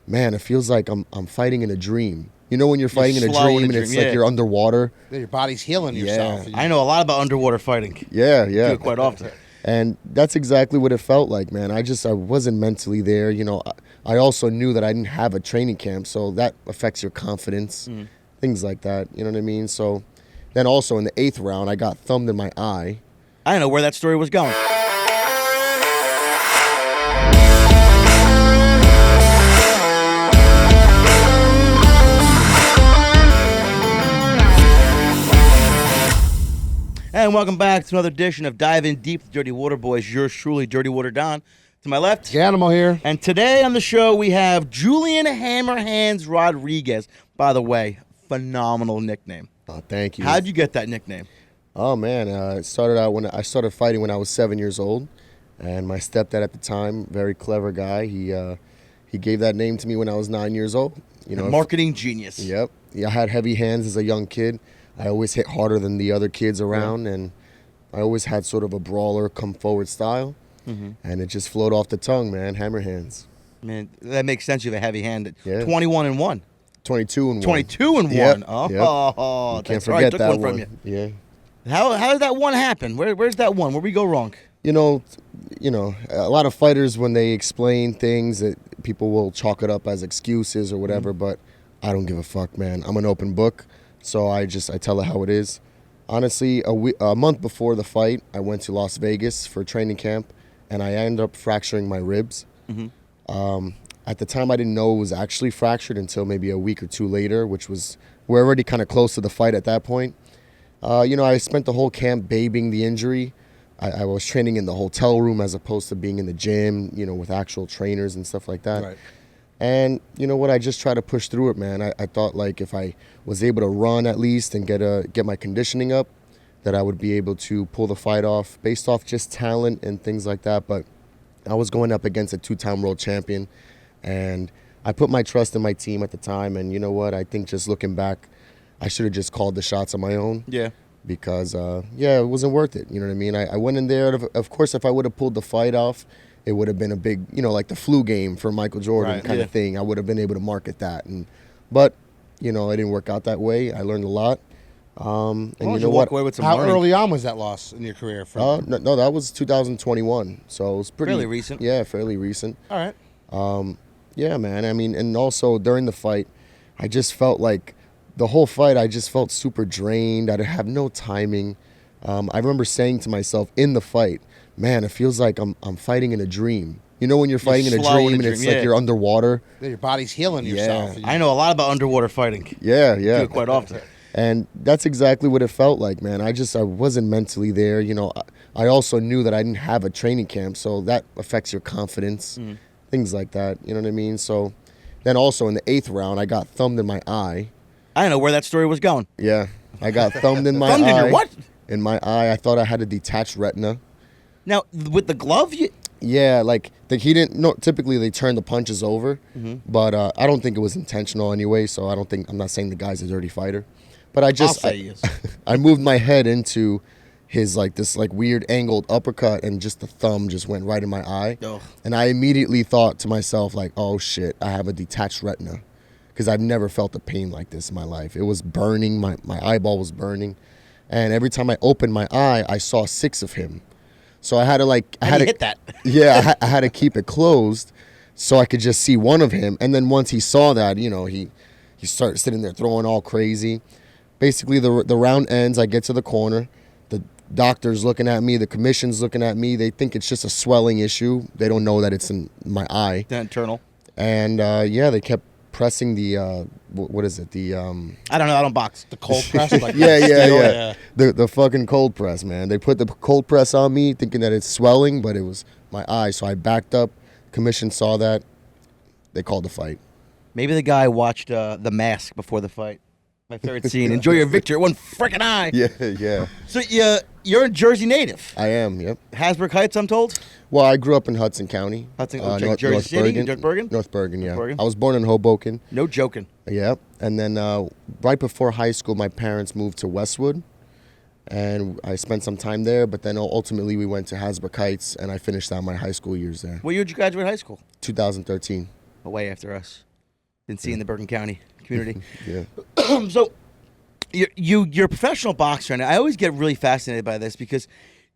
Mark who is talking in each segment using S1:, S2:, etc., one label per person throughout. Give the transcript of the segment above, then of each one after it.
S1: man, it feels like I'm fighting in a dream. You know when you're fighting in a
S2: slow in
S1: dream
S2: a
S1: and it's
S2: dream,
S1: like
S2: yeah.
S1: you're underwater?
S3: Yeah, your body's healing yourself.
S1: Yeah.
S2: I know a lot about underwater fighting.
S1: Yeah,
S2: Do
S1: yeah.
S2: it quite often.
S1: And that's exactly what it felt like, man. I wasn't mentally there. I also knew that I didn't have a training camp, so that affects your confidence, things like that. You know what I mean? So then also in the 8th round, I got thumbed in my eye.
S2: I don't know where that story was going. And welcome back to another edition of Dive In Deep with Dirty Water Boys. Yours truly, Dirty Water Don. To my left.
S3: The animal here.
S2: And today on the show, we have Julian Hammer Hands Rodriguez. By the way, phenomenal nickname.
S1: Oh, thank you.
S2: How'd you get that nickname?
S1: Oh, man. It started out when I started fighting when I was 7 years old. And my stepdad at the time, very clever guy, he gave that name to me when I was 9 years old.
S2: Marketing genius.
S1: Yep. Yeah, I had heavy hands as a young kid. I always hit harder than the other kids around, and I always had sort of a brawler, come-forward style, and it just flowed off the tongue, man, hammer hands.
S2: Man, that makes sense. You have a heavy hand.
S1: Yeah.
S2: 21-1.
S1: 22-1.
S2: 22-1.
S1: Yep,
S2: Oh,
S1: yep. Can't
S2: that's
S1: forget
S2: right. I took
S1: that
S2: one from you.
S1: Yeah.
S2: How did that one happen? Where's that one? Where we go wrong?
S1: You know, a lot of fighters, when they explain things, that people will chalk it up as excuses or whatever, but I don't give a fuck, man. I'm an open book. So I tell it how it is. Honestly, a month before the fight, I went to Las Vegas for training camp, and I ended up fracturing my ribs. At the time, I didn't know it was actually fractured until maybe a week or two later, we're already kind of close to the fight at that point. I spent the whole camp babying the injury. I was training in the hotel room as opposed to being in the gym, with actual trainers and stuff like that.
S3: Right.
S1: And you know what? I just try to push through it, man. I thought like if I was able to run at least and get my conditioning up, that I would be able to pull the fight off based off just talent and things like that. But I was going up against a 2-time world champion, and I put my trust in my team at the time. And you know what? I think just looking back, I should have just called the shots on my own.
S2: Yeah.
S1: Because, it wasn't worth it. You know what I mean? I went in there. Of course, if I would have pulled the fight off, it would have been a big, like the flu game for Michael Jordan kind of thing. I would have been able to market that. But, it didn't work out that way. I learned a lot. And
S2: Why don't
S1: you know
S2: walk
S1: what?
S2: away with some
S3: How
S2: learning?
S3: early on was that loss in your career?
S1: No, that was 2021. So it was
S2: Fairly recent.
S1: Yeah, fairly recent.
S3: All right.
S1: Yeah, man. I mean, and also during the fight, I just felt like the whole fight, I just felt super drained. I have no timing. I remember saying to myself in the fight, man, it feels like I'm fighting in a dream. You know when you're fighting in a
S2: slow
S1: dream
S2: in a
S1: and it's
S2: dream,
S1: like you're underwater?
S3: Yeah, your body's healing yourself.
S2: I know a lot about underwater fighting.
S1: Yeah,
S2: Do
S1: yeah.
S2: it quite often.
S1: And that's exactly what it felt like, man. I wasn't mentally there. I also knew that I didn't have a training camp, so that affects your confidence, things like that. You know what I mean? So then also in the 8th round, I got thumbed in my eye.
S2: I don't know where that story was going.
S1: Yeah, I got thumbed in my
S2: Thumbed
S1: eye.
S2: in your what?
S1: In my eye. I thought I had a detached retina.
S2: Now, with the glove,
S1: Yeah, he didn't. No, typically they turn the punches over, but I don't think it was intentional anyway. So I'm not saying the guy's a dirty fighter, but
S2: I'll say he is.
S1: I moved my head into his this weird angled uppercut, and just the thumb just went right in my eye,
S2: Ugh.
S1: and I immediately thought to myself oh shit, I have a detached retina, because I've never felt a pain like this in my life. It was burning, my eyeball was burning, and every time I opened my eye, I saw 6 of him. So I had to
S2: hit that.
S1: Yeah, I had to keep it closed so I could just see one of him. And then once he saw that, he started sitting there throwing all crazy. Basically, the round ends. I get to the corner. The doctor's looking at me. The commission's looking at me. They think it's just a swelling issue. They don't know that it's in my eye.
S2: The internal.
S1: And they kept pressing the what is it? The
S2: I don't know. I don't box.
S3: The cold press?
S1: yeah. The fucking cold press, man. They put the cold press on me thinking that it's swelling, but it was my eye. So I backed up. Commission saw that. They called the fight.
S2: Maybe the guy watched The Mask before the fight. My favorite scene. Enjoy your victory. One freaking eye.
S1: Yeah.
S2: So you're a Jersey native.
S1: I am, yep.
S2: Hasbrook Heights, I'm told.
S1: Well, I grew up in Hudson County.
S2: Jersey City? North Bergen?
S1: North Bergen, yeah.
S2: North Bergen?
S1: I was born in Hoboken.
S2: No joking.
S1: Yep. And then right before high school, my parents moved to Westwood. And I spent some time there, but then ultimately we went to Hasbrook Heights, and I finished out my high school years there.
S2: What year did you graduate high school?
S1: 2013.
S2: Way after us. Didn't see in the Bergen County community.
S1: Yeah.
S2: So you're a professional boxer, and I always get really fascinated by this because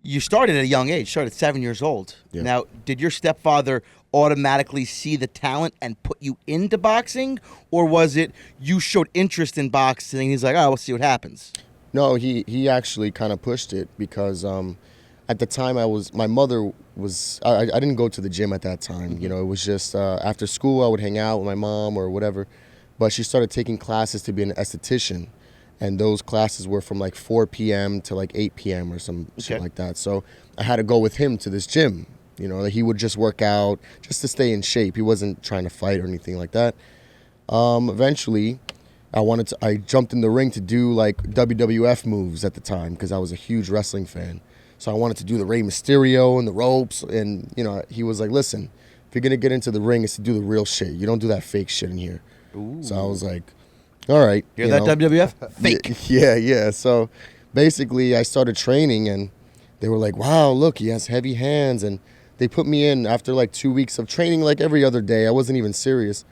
S2: you started at a young age, started at 7 years old.
S1: Yeah.
S2: Now, did your stepfather automatically see the talent and put you into boxing, or was it you showed interest in boxing? He's like, oh, we'll see what happens.
S1: No, he actually kind of pushed it because at the time my mother was, I didn't go to the gym at that time. You know, it was just after school I would hang out with my mom or whatever. But she started taking classes to be an esthetician. And those classes were from like 4 p.m. to like 8 p.m. or some shit like that. So I had to go with him to this gym. You know, he would just work out just to stay in shape. He wasn't trying to fight or anything like that. Eventually, I jumped in the ring to do like WWF moves at the time because I was a huge wrestling fan. So I wanted to do the Rey Mysterio and the ropes. And, you know, he was like, listen, if you're going to get into the ring, it's to do the real shit. You don't do that fake shit in here. Ooh. So I was like, all right.
S2: Hear that, WWF? Fake.
S1: Yeah. So basically I started training and they were like, wow, look, he has heavy hands. And they put me in after like 2 weeks of training like every other day. I wasn't even serious.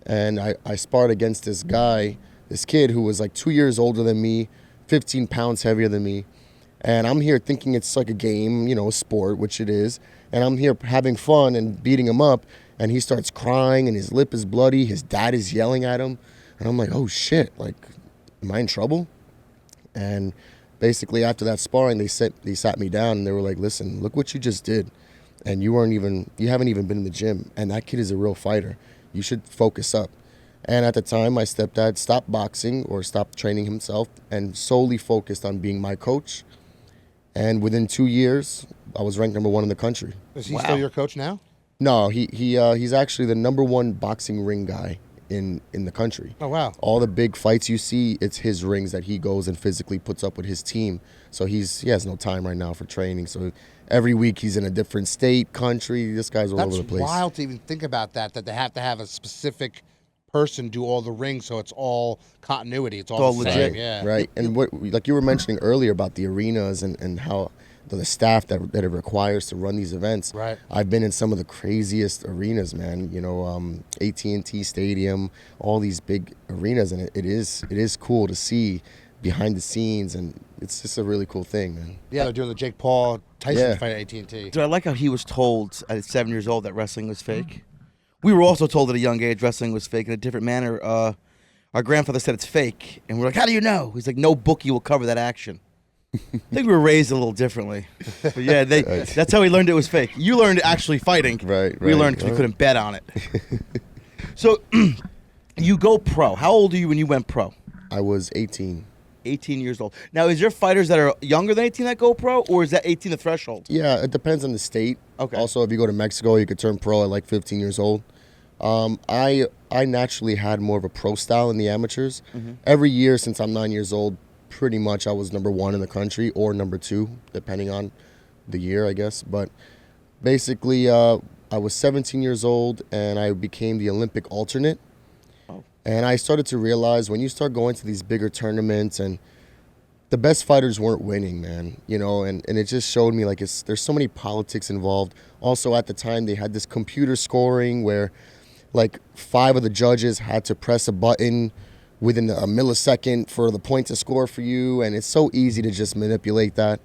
S1: And I sparred against this guy, this kid who was like 2 years older than me, 15 pounds heavier than me. And I'm here thinking it's like a game, you know, a sport, which it is. And I'm here having fun and beating him up. And he starts crying and his lip is bloody. His dad is yelling at him. And I'm like, oh shit, like, am I in trouble? And basically after that sparring, they sat me down and they were like, listen, look what you just did. And you haven't even been in the gym. And that kid is a real fighter. You should focus up. And at the time, my stepdad stopped boxing or stopped training himself and solely focused on being my coach. And within 2 years, I was ranked number 1 in the country.
S3: Is he still your coach now?
S1: No, he's actually the number 1 boxing ring guy in the country.
S3: Oh, wow.
S1: All the big fights you see, it's his rings that he goes and physically puts up with his team. So he has no time right now for training. So every week he's in a different state, country. This guy's all over the place.
S3: That's wild to even think about that they have to have a specific person do all the rings, so it's all continuity. It's all
S2: legit.
S3: Same. Yeah.
S1: Right. And what, like you were mentioning earlier about the arenas and how the staff that it requires to run these events.
S3: Right.
S1: I've been in some of the craziest arenas, man. You know, AT&T Stadium, all these big arenas, and it is cool to see behind the scenes, and it's just a really cool thing, man.
S3: Yeah, they're doing the Jake Paul Tyson fight at AT&T.
S2: Dude, I like how he was told at 7 years old that wrestling was fake. We were also told at a young age wrestling was fake in a different manner. Our grandfather said it's fake, and we're like, how do you know? He's like, no bookie will cover that action. I think we were raised a little differently. But yeah, that's how we learned it was fake. You learned actually fighting.
S1: Right.
S2: We learned because we couldn't bet on it. So you go pro. How old are you when you went pro?
S1: I was 18.
S2: 18 years old. Now, is there fighters that are younger than 18 that go pro, or is that 18 the threshold?
S1: Yeah, it depends on the state.
S2: Okay.
S1: Also, if you go to Mexico, you could turn pro at like 15 years old. I naturally had more of a pro style in the amateurs. Mm-hmm. Every year since I'm 9 years old, pretty much I was number 1 in the country or number 2, depending on the year, I guess. But basically, I was 17 years old and I became the Olympic alternate. Oh. And I started to realize when you start going to these bigger tournaments and the best fighters weren't winning, man, you know, and it just showed me like there's so many politics involved. Also, at the time, they had this computer scoring where like 5 of the judges had to press a button within a millisecond for the point to score for you, and it's so easy to just manipulate that.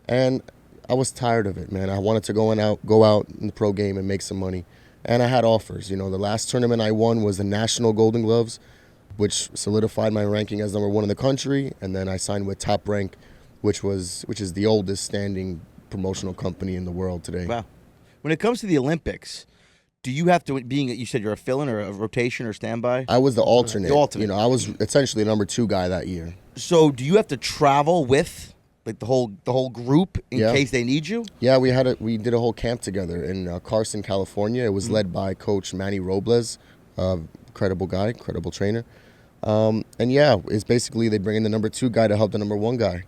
S1: And I was tired of it, man. I wanted to go out in the pro game and make some money. And I had offers. You know, the last tournament I won was the National Golden Gloves, which solidified my ranking as number 1 in the country. And then I signed with Top Rank, which is the oldest standing promotional company in the world today.
S2: Wow. When it comes to the Olympics, do you have to, you said you're a fill-in or a rotation or standby?
S1: I was the alternate.
S2: The alternate.
S1: You know, I was essentially the number 2 guy that year.
S2: So do you have to travel with like the whole group in case they need you? Yeah,
S1: we did a whole camp together in Carson, California. It was led by Coach Manny Robles, credible guy, credible trainer. And yeah, it's basically they bring in the number 2 guy to help the number 1 guy.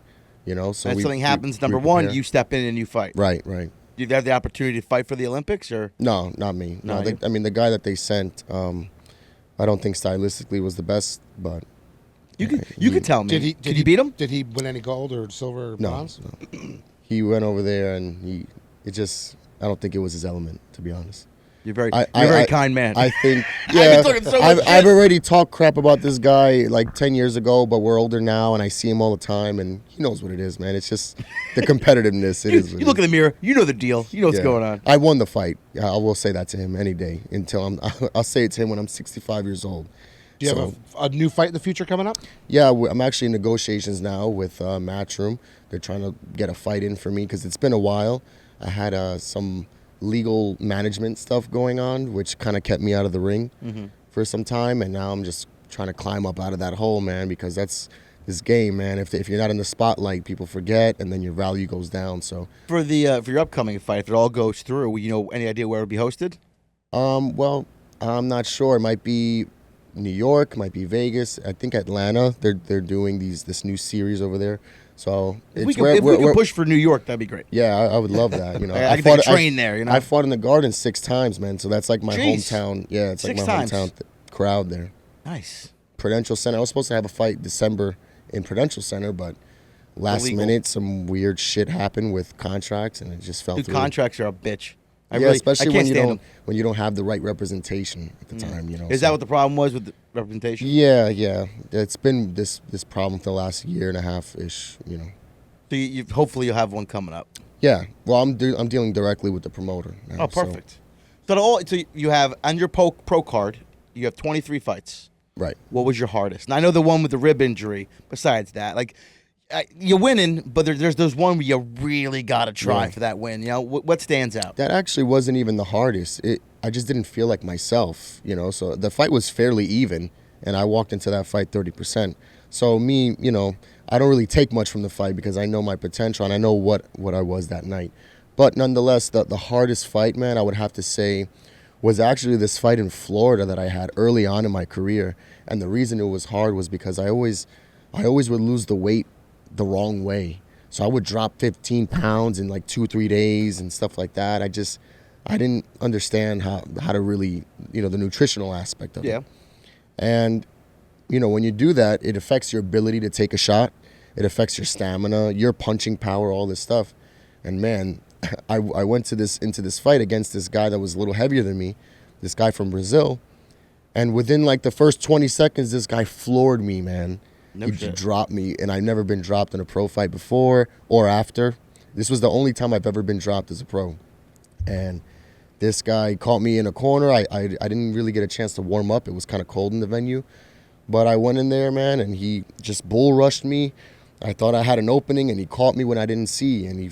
S1: You know, so
S2: if something happens, number 1, you step in and you fight.
S1: Right.
S2: Do you have the opportunity to fight for the Olympics, or
S1: no? Not me. No, the guy that they sent, I don't think stylistically was the best, but
S2: you could tell me. Did you beat him?
S3: Did he win any gold or silver or bronze?
S1: No. He went over there and I don't think it was his element, to be honest.
S2: You're very,
S1: I-
S2: you're a very
S1: I-
S2: kind man.
S1: I think,
S2: I've
S1: yeah,
S2: been talking so much
S1: I've
S2: shit.
S1: already talked crap about this guy like 10 years ago, but we're older now, and I see him all the time, and he knows what it is, man. It's just the competitiveness. It is.
S2: You look in the mirror. You know the deal. You know what's going on.
S1: I won the fight. Yeah, I will say that to him any day I'll say it to him when I'm 65 years old.
S3: Do you have a new fight in the future coming up?
S1: Yeah, I'm actually in negotiations now with Matchroom. They're trying to get a fight in for me because it's been a while. I had some legal management stuff going on, which kind of kept me out of the ring for some time, and now I'm just trying to climb up out of that hole, man, because that's this game, man. If you're not in the spotlight, people forget, and then your value goes down. So
S2: For your upcoming fight, if it all goes through, any idea where it'll be hosted?
S1: well, I'm not sure. It might be New York, might be Vegas. I think Atlanta. They're doing this new series over there. So
S2: If we can push for New York, that'd be great.
S1: yeah, I would love that. You know,
S2: I can take a train there.
S1: I fought in the Garden 6 times, man. So that's like my
S2: Jeez.
S1: hometown. Yeah, it's like
S2: 6
S1: my
S2: times.
S1: hometown crowd there.
S2: Nice.
S1: Prudential Center. I was supposed to have a fight December in Prudential Center, but last
S2: Illegal.
S1: minute some weird shit happened with contracts, and it just fell
S2: Dude,
S1: through.
S2: contracts are a bitch.
S1: Especially
S2: I can't stand them.
S1: when you don't have the right representation at the time. You know,
S2: Is that what the problem was with the representation?
S1: Yeah. It's been this problem for the last year and a half ish. You know.
S2: So hopefully you'll have one coming up.
S1: Yeah. Well, I'm dealing directly with the promoter now.
S2: Oh, perfect. So you have on your pro card, you have 23 fights.
S1: Right.
S2: What was your hardest? And I know the one with the rib injury. Besides that, you're winning, but there's one where you really got to try for that win. You know, what stands out?
S1: That actually wasn't even the hardest. I just didn't feel like myself, you know. So the fight was fairly even, and I walked into that fight 30%. So me, you know, I don't really take much from the fight because I know my potential and I know what I was that night. But nonetheless, the hardest fight, man, I would have to say was actually this fight in Florida that I had early on in my career. And the reason it was hard was because I always would lose the weight the wrong way. So I would drop 15 pounds in like 2-3 days and stuff like that. I didn't understand how to really, you know, the nutritional aspect of it. And, you know, when you do that, it affects your ability to take a shot. It affects your stamina, your punching power, all this stuff. And man, I went into this fight against this guy that was a little heavier than me, this guy from Brazil. And within like the first 20 seconds, this guy floored me, man.
S2: No
S1: He
S2: shit.
S1: dropped me, and I've never been dropped in a pro fight before or after. This was the only time I've ever been dropped as a pro. And this guy caught me in a corner. I didn't really get a chance to warm up. It was kind of cold in the venue. But I went in there, man, and he just bull rushed me. I thought I had an opening, and he caught me when I didn't see, and he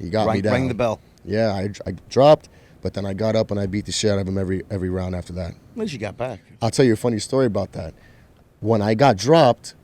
S1: got me down.
S2: Rang the bell.
S1: Yeah, I dropped, but then I got up and I beat the shit out of him every round after that.
S2: At least you got back.
S1: I'll tell you a funny story about that. When I got dropped,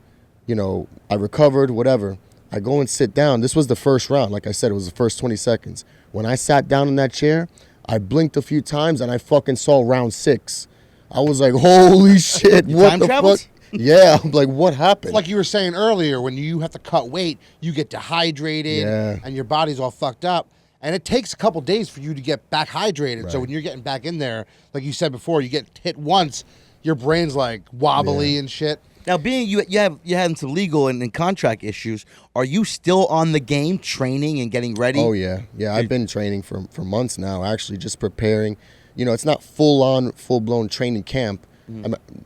S1: you know, I recovered, whatever. I go and sit down. This was the first round. Like I said, it was the first 20 seconds. When I sat down in that chair, I blinked a few times and I fucking saw round 6. I was like, holy shit,
S2: You
S1: what
S2: time
S1: the
S2: traveled?
S1: fuck? Yeah, I'm like, what happened?
S3: Like you were saying earlier, when you have to cut weight, you get dehydrated and your body's all fucked up. And it takes a couple days for you to get back hydrated. So when you're getting back in there, like you said before, you get hit once, your brain's like wobbly and shit.
S2: Now, being you had some legal and contract issues, are you still on the game, training and getting ready?
S1: Oh, yeah. Yeah, I've been training for months now, actually, just preparing. You know, it's not full-blown training camp,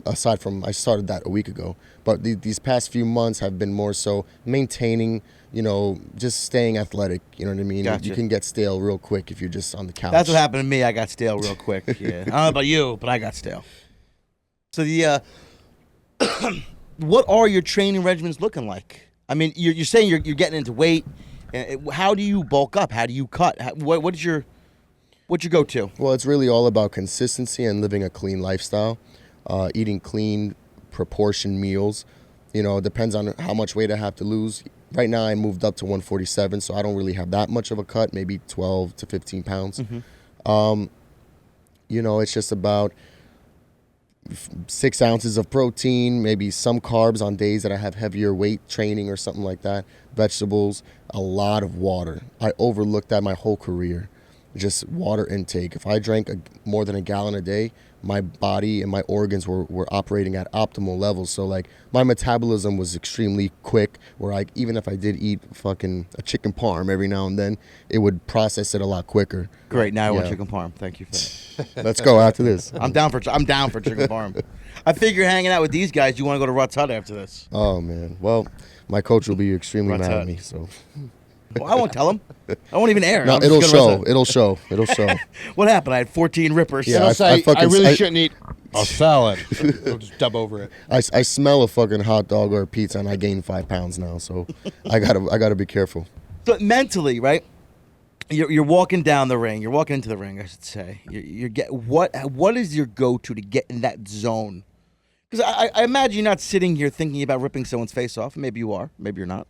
S1: aside from I started that a week ago. But these past few months have been more so maintaining, you know, just staying athletic. You know what I mean?
S2: Gotcha.
S1: You can get stale real quick if you're just on the couch.
S2: That's what happened to me. I got stale real quick. Yeah, I don't know about you, but I got stale. So what are your training regimens looking like? I mean, you're saying you're getting into weight. How do you bulk up? How do you cut? What's your go-to?
S1: Well, it's really all about consistency and living a clean lifestyle, eating clean, proportioned meals. You know, it depends on how much weight I have to lose. Right now, I moved up to 147, so I don't really have that much of a cut, maybe 12 to 15 pounds. You know, it's just about 6 ounces of protein, maybe some carbs on days that I have heavier weight training or something like that, vegetables, a lot of water. I overlooked that my whole career, just water intake. If I drank more than a gallon a day, my body and my organs were operating at optimal levels. So like my metabolism was extremely quick, where like even if I did eat fucking a chicken parm every now and then, it would process it a lot quicker.
S2: Great. Now I want
S1: Yeah.
S2: chicken parm. Thank you for that.
S1: Let's go after this.
S2: I'm down for chicken parm. I figure hanging out with these guys, you want to go to Rutt's Hut after this.
S1: Oh man. Well, my coach will be extremely
S2: Rutt's
S1: mad
S2: Hut.
S1: at me. So
S2: Well, I won't tell him. I won't even air.
S1: no,
S2: I'm just
S1: it'll
S2: gonna
S1: show.
S2: Rutt's Hut.
S1: It'll show. It'll show.
S2: What happened? I had 14 rippers.
S1: Yeah,
S3: It'll
S1: I
S3: say, I,
S1: fucking-
S3: really shouldn't eat a salad. It'll just dub over it.
S1: I smell a fucking hot dog or a pizza and I gained 5 pounds now. So I gotta be careful.
S2: So mentally, right? You're walking down the ring. You're walking into the ring, I should say. What is your go-to to get in that zone? Because I imagine you're not sitting here thinking about ripping someone's face off. Maybe you are. Maybe you're not.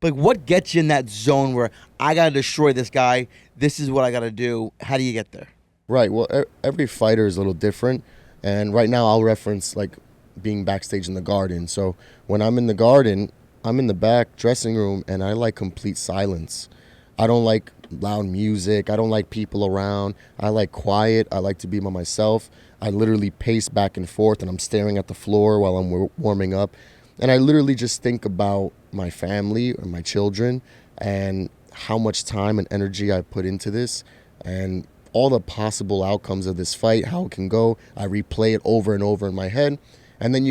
S2: But like, what gets you in that zone where I got to destroy this guy? This is what I got to do. How do you get there?
S1: Right. Well, every fighter is a little different. And right now I'll reference like being backstage in the Garden. So when I'm in the Garden, I'm in the back dressing room and I like complete silence. I don't like loud music. I don't like people around. I like quiet. I like to be by myself. I literally pace back and forth and I'm staring at the floor while I'm warming up. And I literally just think about my family or my children and how much time and energy I put into this and all the possible outcomes of this fight, how it can go. I replay it over and over in my head. And then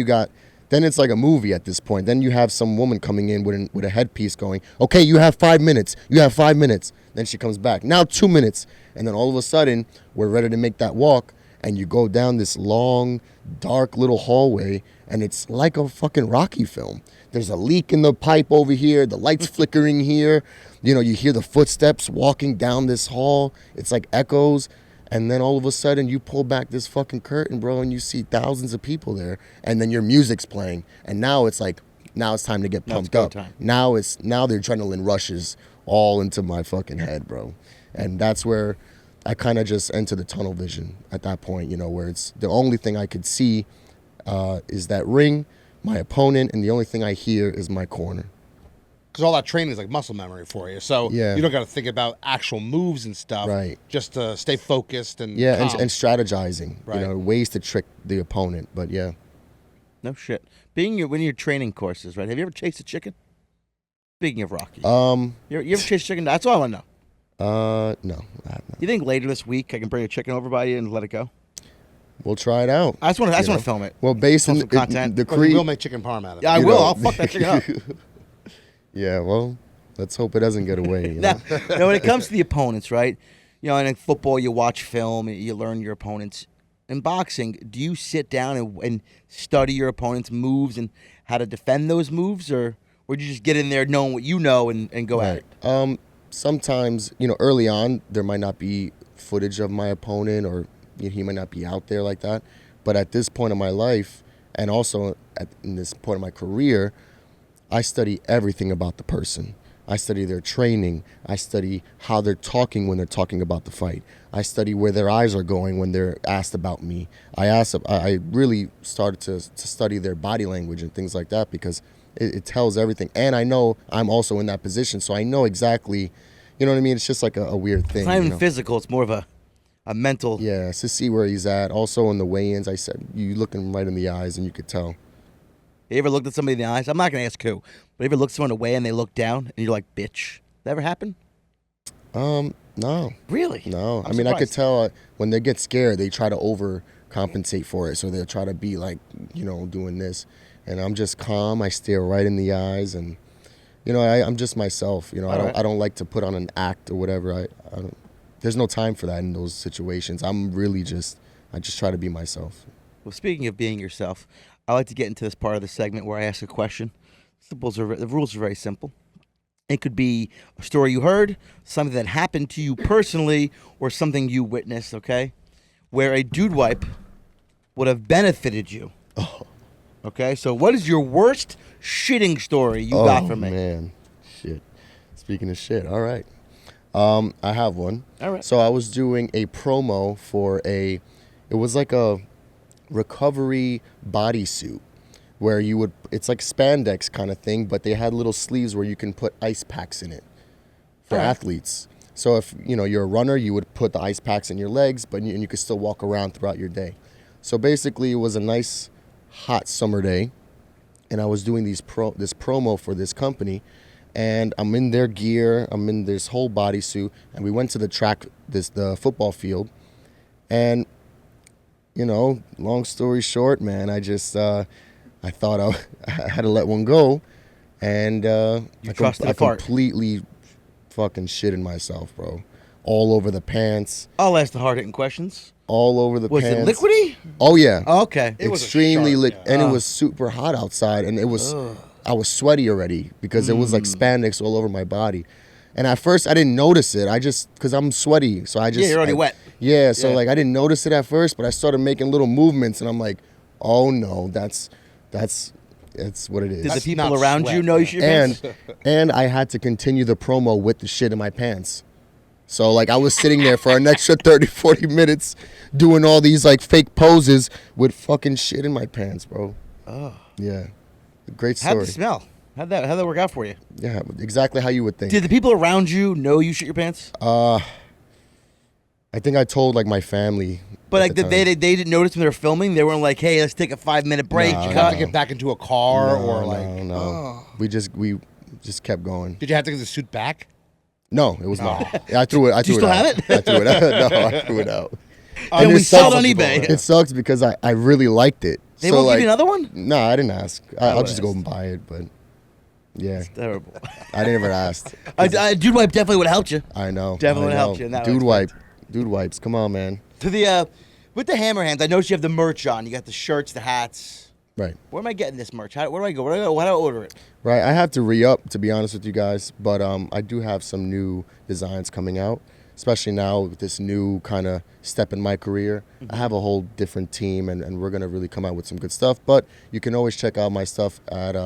S1: then it's like a movie at this point. Then you have some woman coming in with a headpiece going, okay, you have 5 minutes. You have 5 minutes. Then she comes back. Now 2 minutes. And then all of a sudden, we're ready to make that walk. And you go down this long, dark little hallway. And it's like a fucking Rocky film. There's a leak in the pipe over here. The light's flickering here. You know, you hear the footsteps walking down this hall. It's like echoes. And then all of a sudden you pull back this fucking curtain, bro, and you see thousands of people there. And then your music's playing. And now it's like, now it's time to get pumped up.
S2: Time.
S1: Now the adrenaline rushes all into my fucking head, bro. And that's where I kind of just enter the tunnel vision at that point, you know, where it's the only thing I could see is that ring, my opponent, and the only thing I hear is my corner.
S3: Because all that training is like muscle memory for you. So
S1: Yeah.
S3: you don't got to think about actual moves and stuff.
S1: Right.
S3: Just to stay focused and
S1: Yeah,
S3: calm.
S1: and strategizing,
S3: Right.
S1: you know, ways to trick the opponent. But yeah.
S2: No shit. When you're training courses, right? Have you ever chased a chicken? Speaking of Rocky. You ever chased a chicken? That's all I want to know.
S1: No, I have not.
S2: You think later this week I can bring a chicken over by you and let it go?
S1: We'll try it out.
S2: I just want
S1: You
S2: to
S1: know?
S2: film it.
S1: Well, based on
S2: Some content.
S1: the
S3: But we
S1: Creed.
S3: will make chicken parm out of it.
S2: Yeah, I
S1: you
S2: will.
S1: know.
S2: I'll fuck that chicken up.
S1: Yeah, well, let's hope it doesn't get away. You know?
S2: Now, when it comes to the opponents, right? You know, and in football, you watch film and you learn your opponents. In boxing, do you sit down and study your opponent's moves and how to defend those moves, or do you just get in there knowing what you know and go at it?
S1: Sometimes, you know, early on, there might not be footage of my opponent or he might not be out there like that. But at this point in my life, and also in this point of my career, I study everything about the person. I study their training. I study how they're talking when they're talking about the fight. I study where their eyes are going when they're asked about me. I really started to study their body language and things like that because it tells everything. And I know I'm also in that position, so I know exactly, you know what I mean? It's just like a weird thing.
S2: It's not even
S1: you know?
S2: physical. It's more of a mental.
S1: Yeah, it's to see where he's at. Also in the weigh-ins, I said, you look him right in the eyes and you could tell.
S2: You ever looked at somebody in the eyes? I'm not going to ask who, but you ever looked someone away and they look down and you're like, bitch? That ever happen?
S1: No.
S2: Really?
S1: No.
S3: I'm
S1: I mean, I could
S3: surprised.
S1: tell when they get scared, they try to overcompensate for it. So they'll try to be like, you know, doing this. And I'm just calm. I stare right in the eyes. And, you know, I'm just myself. You know,
S2: All right.
S1: I don't like to put on an act or whatever. I don't, there's no time for that in those situations. I just try to be myself.
S2: Well, speaking of being yourself, I like to get into this part of the segment where I ask a question. The rules are very simple. It could be a story you heard, something that happened to you personally, or something you witnessed, okay? Where a dude wipe would have benefited you.
S1: Oh.
S2: Okay, so what is your worst shitting story you got from me?
S1: Oh, man. Shit. Speaking of shit, all right. I have one.
S2: All right.
S1: So I was doing a promo for it was like a recovery bodysuit where it's like spandex kind of thing, but they had little sleeves where you can put ice packs in it for
S2: All right.
S1: athletes. So if, you know, you're a runner, you would put the ice packs in your legs, and you could still walk around throughout your day. So basically, it was a nice, hot summer day, and I was doing this promo for this company, and I'm in their gear, I'm in this whole bodysuit, and we went to the track, the football field, and long story short, man, I just I thought I had to let one go, and I completely fucking shitted myself, bro, all over the pants.
S2: I'll ask the hard-hitting questions.
S1: All over the
S2: Was
S1: pants.
S2: it liquidy?
S1: Oh yeah.
S2: Oh, okay.
S3: It was
S1: extremely
S3: sharp,
S1: and it was super hot outside, and it was I was sweaty already because it was like spandex all over my body. And at first I didn't notice it. I just because I'm sweaty, so I just
S2: you're already wet.
S1: Yeah, so like I didn't notice it at first, but I started making little movements, and I'm like, oh no, that's what it is.
S2: Did the
S3: That's
S2: people
S3: not
S2: around
S3: sweat,
S2: you know you should
S1: and I had to continue the promo with the shit in my pants. So like I was sitting there for an extra 30, 40 minutes doing all these like fake poses with fucking shit in my pants, bro.
S2: Oh.
S1: Yeah. Great story.
S2: How'd it smell? How'd that work out for you?
S1: Yeah, exactly how you would think.
S2: Did the people around you know you shit your pants?
S1: I think I told like my family.
S2: But
S1: at
S2: like
S1: the
S2: they
S1: time.
S2: didn't notice when they were filming. They weren't like, "Hey, let's take a 5-minute break."
S1: No,
S3: Did you
S1: no.
S3: have to get back into a car or like?
S1: No. We just kept going.
S3: Did you have to get the suit back?
S1: No, it was not. I threw it.
S2: Do you still
S1: out.
S2: have it?
S1: I threw it out. No, I threw it out.
S2: And
S1: it
S2: we sell it on
S1: sucks.
S2: eBay.
S1: It sucks because I really liked it.
S2: They
S1: So,
S2: won't
S1: like,
S2: give you another one?
S1: No, I didn't ask. I'll
S2: would've
S1: just go
S2: asked.
S1: and buy it, but yeah,
S2: Terrible.
S1: I never asked.
S2: Dude Wipe definitely would have helped you.
S1: I know.
S2: Definitely
S1: I
S2: would've
S1: know.
S2: helped you in that
S1: Dude
S2: respect.
S1: Dude wipes. Come on, man.
S2: To the with the hammer hands, I noticed you have the merch on. You got the shirts, the hats.
S1: Right.
S2: Where am I getting this merch? Where do I go? Where do I go? How do I order it?
S1: Right. I have to re-up, to be honest with you guys, but I do have some new designs coming out, especially now with this new kind of step in my career. I have a whole different team, and we're going to really come out with some good stuff. But you can always check out my stuff at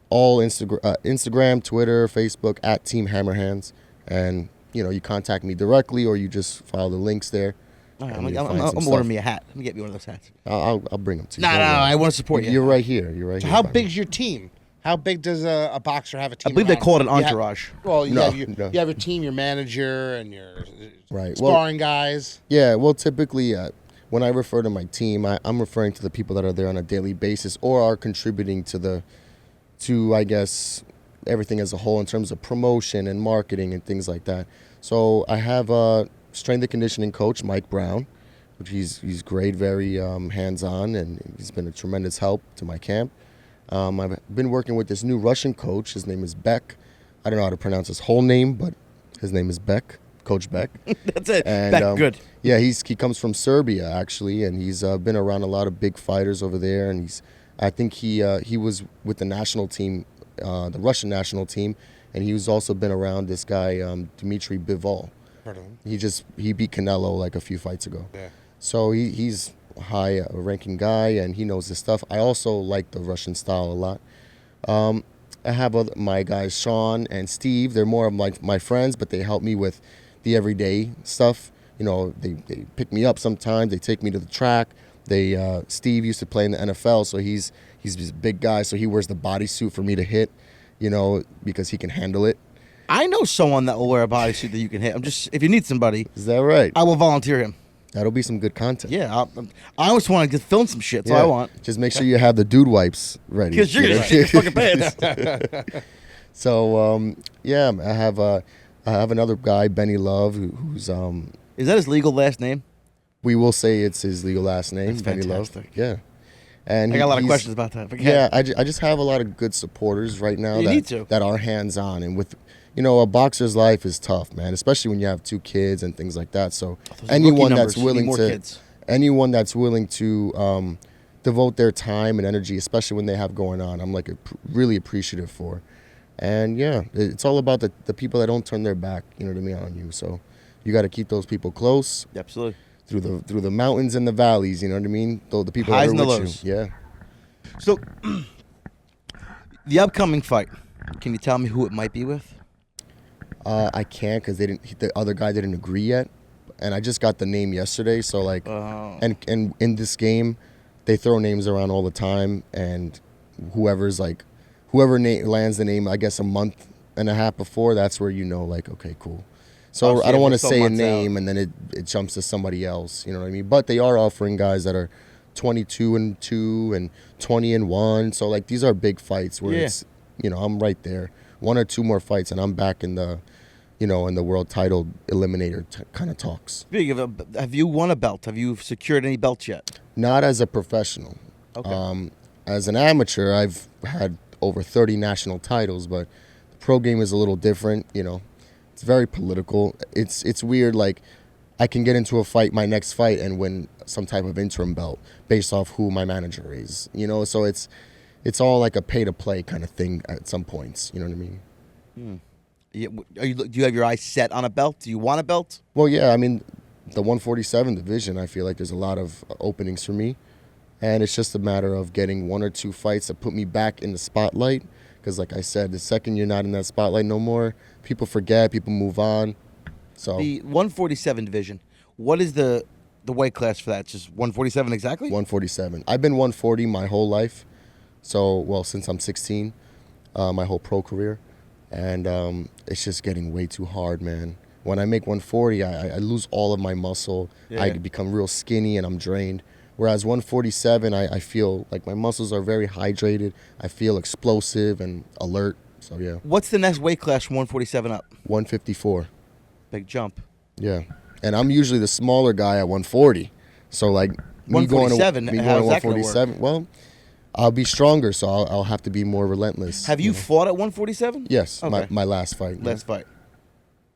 S1: all Instagram, Twitter, Facebook, at Team Hammerhands. And, you contact me directly, or you just follow the links there.
S2: All right,
S1: and
S2: I'm
S1: you'll find some
S2: ordering
S1: stuff.
S2: me a hat. Let me get me one of those hats.
S1: I'll bring them to you.
S2: No,
S1: Don't worry.
S2: I want to support you.
S1: You're right here. You're right
S3: So
S1: here.
S3: how
S1: buddy.
S3: big's your team? How big does a boxer have a team?
S2: I believe they
S3: around
S2: call it an
S3: him? You have-
S2: entourage.
S3: well, you,
S1: No,
S3: have
S1: no.
S3: you have your team, your manager, and your
S1: Right. Well,
S3: sparring guys.
S1: Yeah, well, typically, when I refer to my team, I'm referring to the people that are there on a daily basis or are contributing to I guess, everything as a whole in terms of promotion and marketing and things like that. So I have a strength and conditioning coach, Mike Brown, which he's great, very hands-on, and he's been a tremendous help to my camp. I've been working with this new Russian coach. His name is Beck. I don't know how to pronounce his whole name, but his name is Beck, Coach Beck.
S2: That's it.
S1: And,
S2: Back good.
S1: Yeah, he comes from Serbia actually, and he's been around a lot of big fighters over there. And I think he was with the national team, the Russian national team, and he's also been around this guy Dmitry Bivol.
S3: Heard of him.
S1: He beat Canelo like a few fights ago.
S3: Yeah.
S1: So he's a high-ranking guy, and he knows his stuff. I also like the Russian style a lot. I have my guys Sean and Steve. They're more of my friends, but they help me with the everyday stuff. They pick me up sometimes. They take me to the track. Steve used to play in the NFL, so he's this big guy, so he wears the bodysuit for me to hit, because he can handle it.
S2: I know someone that will wear a bodysuit that you can hit. If you need somebody,
S1: Is that right?
S2: I will volunteer him.
S1: That'll be some good content.
S2: Yeah, I always want to film some shit. That's all I want.
S1: Just make sure you have the dude wipes ready.
S2: Because you're gonna shit your fucking pants.
S1: So I have another guy, Benny Love, who's
S2: Is that his legal last name?
S1: we will say it's his legal last name,
S2: That's
S1: Benny Love.
S2: fantastic.
S1: Yeah, and
S2: I got a lot of
S1: he's-
S2: questions about that. But
S1: Yeah, I just have a lot of good supporters right now
S2: You need to.
S1: that are hands on, and with a boxer's life is tough, man, especially when you have 2 kids and things like that. So
S2: Those are
S1: anyone
S2: rookie
S1: that's
S2: numbers. You need
S1: willing
S2: more
S1: to
S2: kids.
S1: anyone that's willing to devote their time and energy, especially when they have going on, I'm like really appreciative for. And yeah, it's all about the people that don't turn their back, on you. So you got to keep those people close
S2: Absolutely.
S1: through the mountains and the valleys. You know what I mean? The people
S2: Highs
S1: that
S2: and
S1: are
S2: the
S1: with
S2: lows.
S1: you. Yeah.
S2: So, the upcoming fight. Can you tell me who it might be with?
S1: I can't because the other guy didn't agree yet, and I just got the name yesterday. So like,
S2: Oh.
S1: and in this game, they throw names around all the time, and whoever lands the name, I guess a month and a half before, that's where like, okay, cool. So
S2: Oh, so
S1: I don't
S2: yeah,
S1: want to
S2: we're still
S1: say a
S2: months
S1: name and then it jumps to somebody else. You know what I mean? But they are offering guys that are 22-2 and 20-1. So like these are big fights where it's, you know, I'm right there. 1 or 2 more fights and I'm back in the, you know, in the world title eliminator kind of talks.
S2: Speaking of, have you won a belt? Have you secured any belts yet?
S1: Not as a professional.
S2: Okay.
S1: As an amateur, I've had over 30 national titles, but the pro game is a little different. You know, it's very political. It's weird. Like, I can get into a fight, my next fight, and win some type of interim belt based off who my manager is. You know, so it's all like a pay to play kind of thing at some points. You know what I mean?
S2: Do you have your eyes set on a belt? Do you want a belt?
S1: Well, yeah. I mean, the 147 division, I feel like there's a lot of openings for me. And it's just a matter of getting 1 or 2 fights that put me back in the spotlight. Because like I said, the second you're not in that spotlight no more, people forget, people move on. So
S2: The 147 division, what is the weight class for that? It's just 147 exactly?
S1: 147. I've been 140 my whole life. So, well, since I'm 16, my whole pro career. And it's just getting way too hard, man. When I make 140, I lose all of my muscle.
S2: Yeah.
S1: I become real skinny and I'm drained. Whereas 147, I feel like my muscles are very hydrated. I feel explosive and alert. So, yeah.
S2: What's the next weight class from 147 up?
S1: 154.
S2: Big jump.
S1: Yeah. And I'm usually the smaller guy at 140. So, like, me going to
S2: 147, how's that gonna work?
S1: 147, well, I'll be stronger, so I'll have to be more relentless.
S2: Have you
S1: know?
S2: fought at 147?
S1: Yes,
S2: Okay.
S1: my last fight.
S2: Last fight.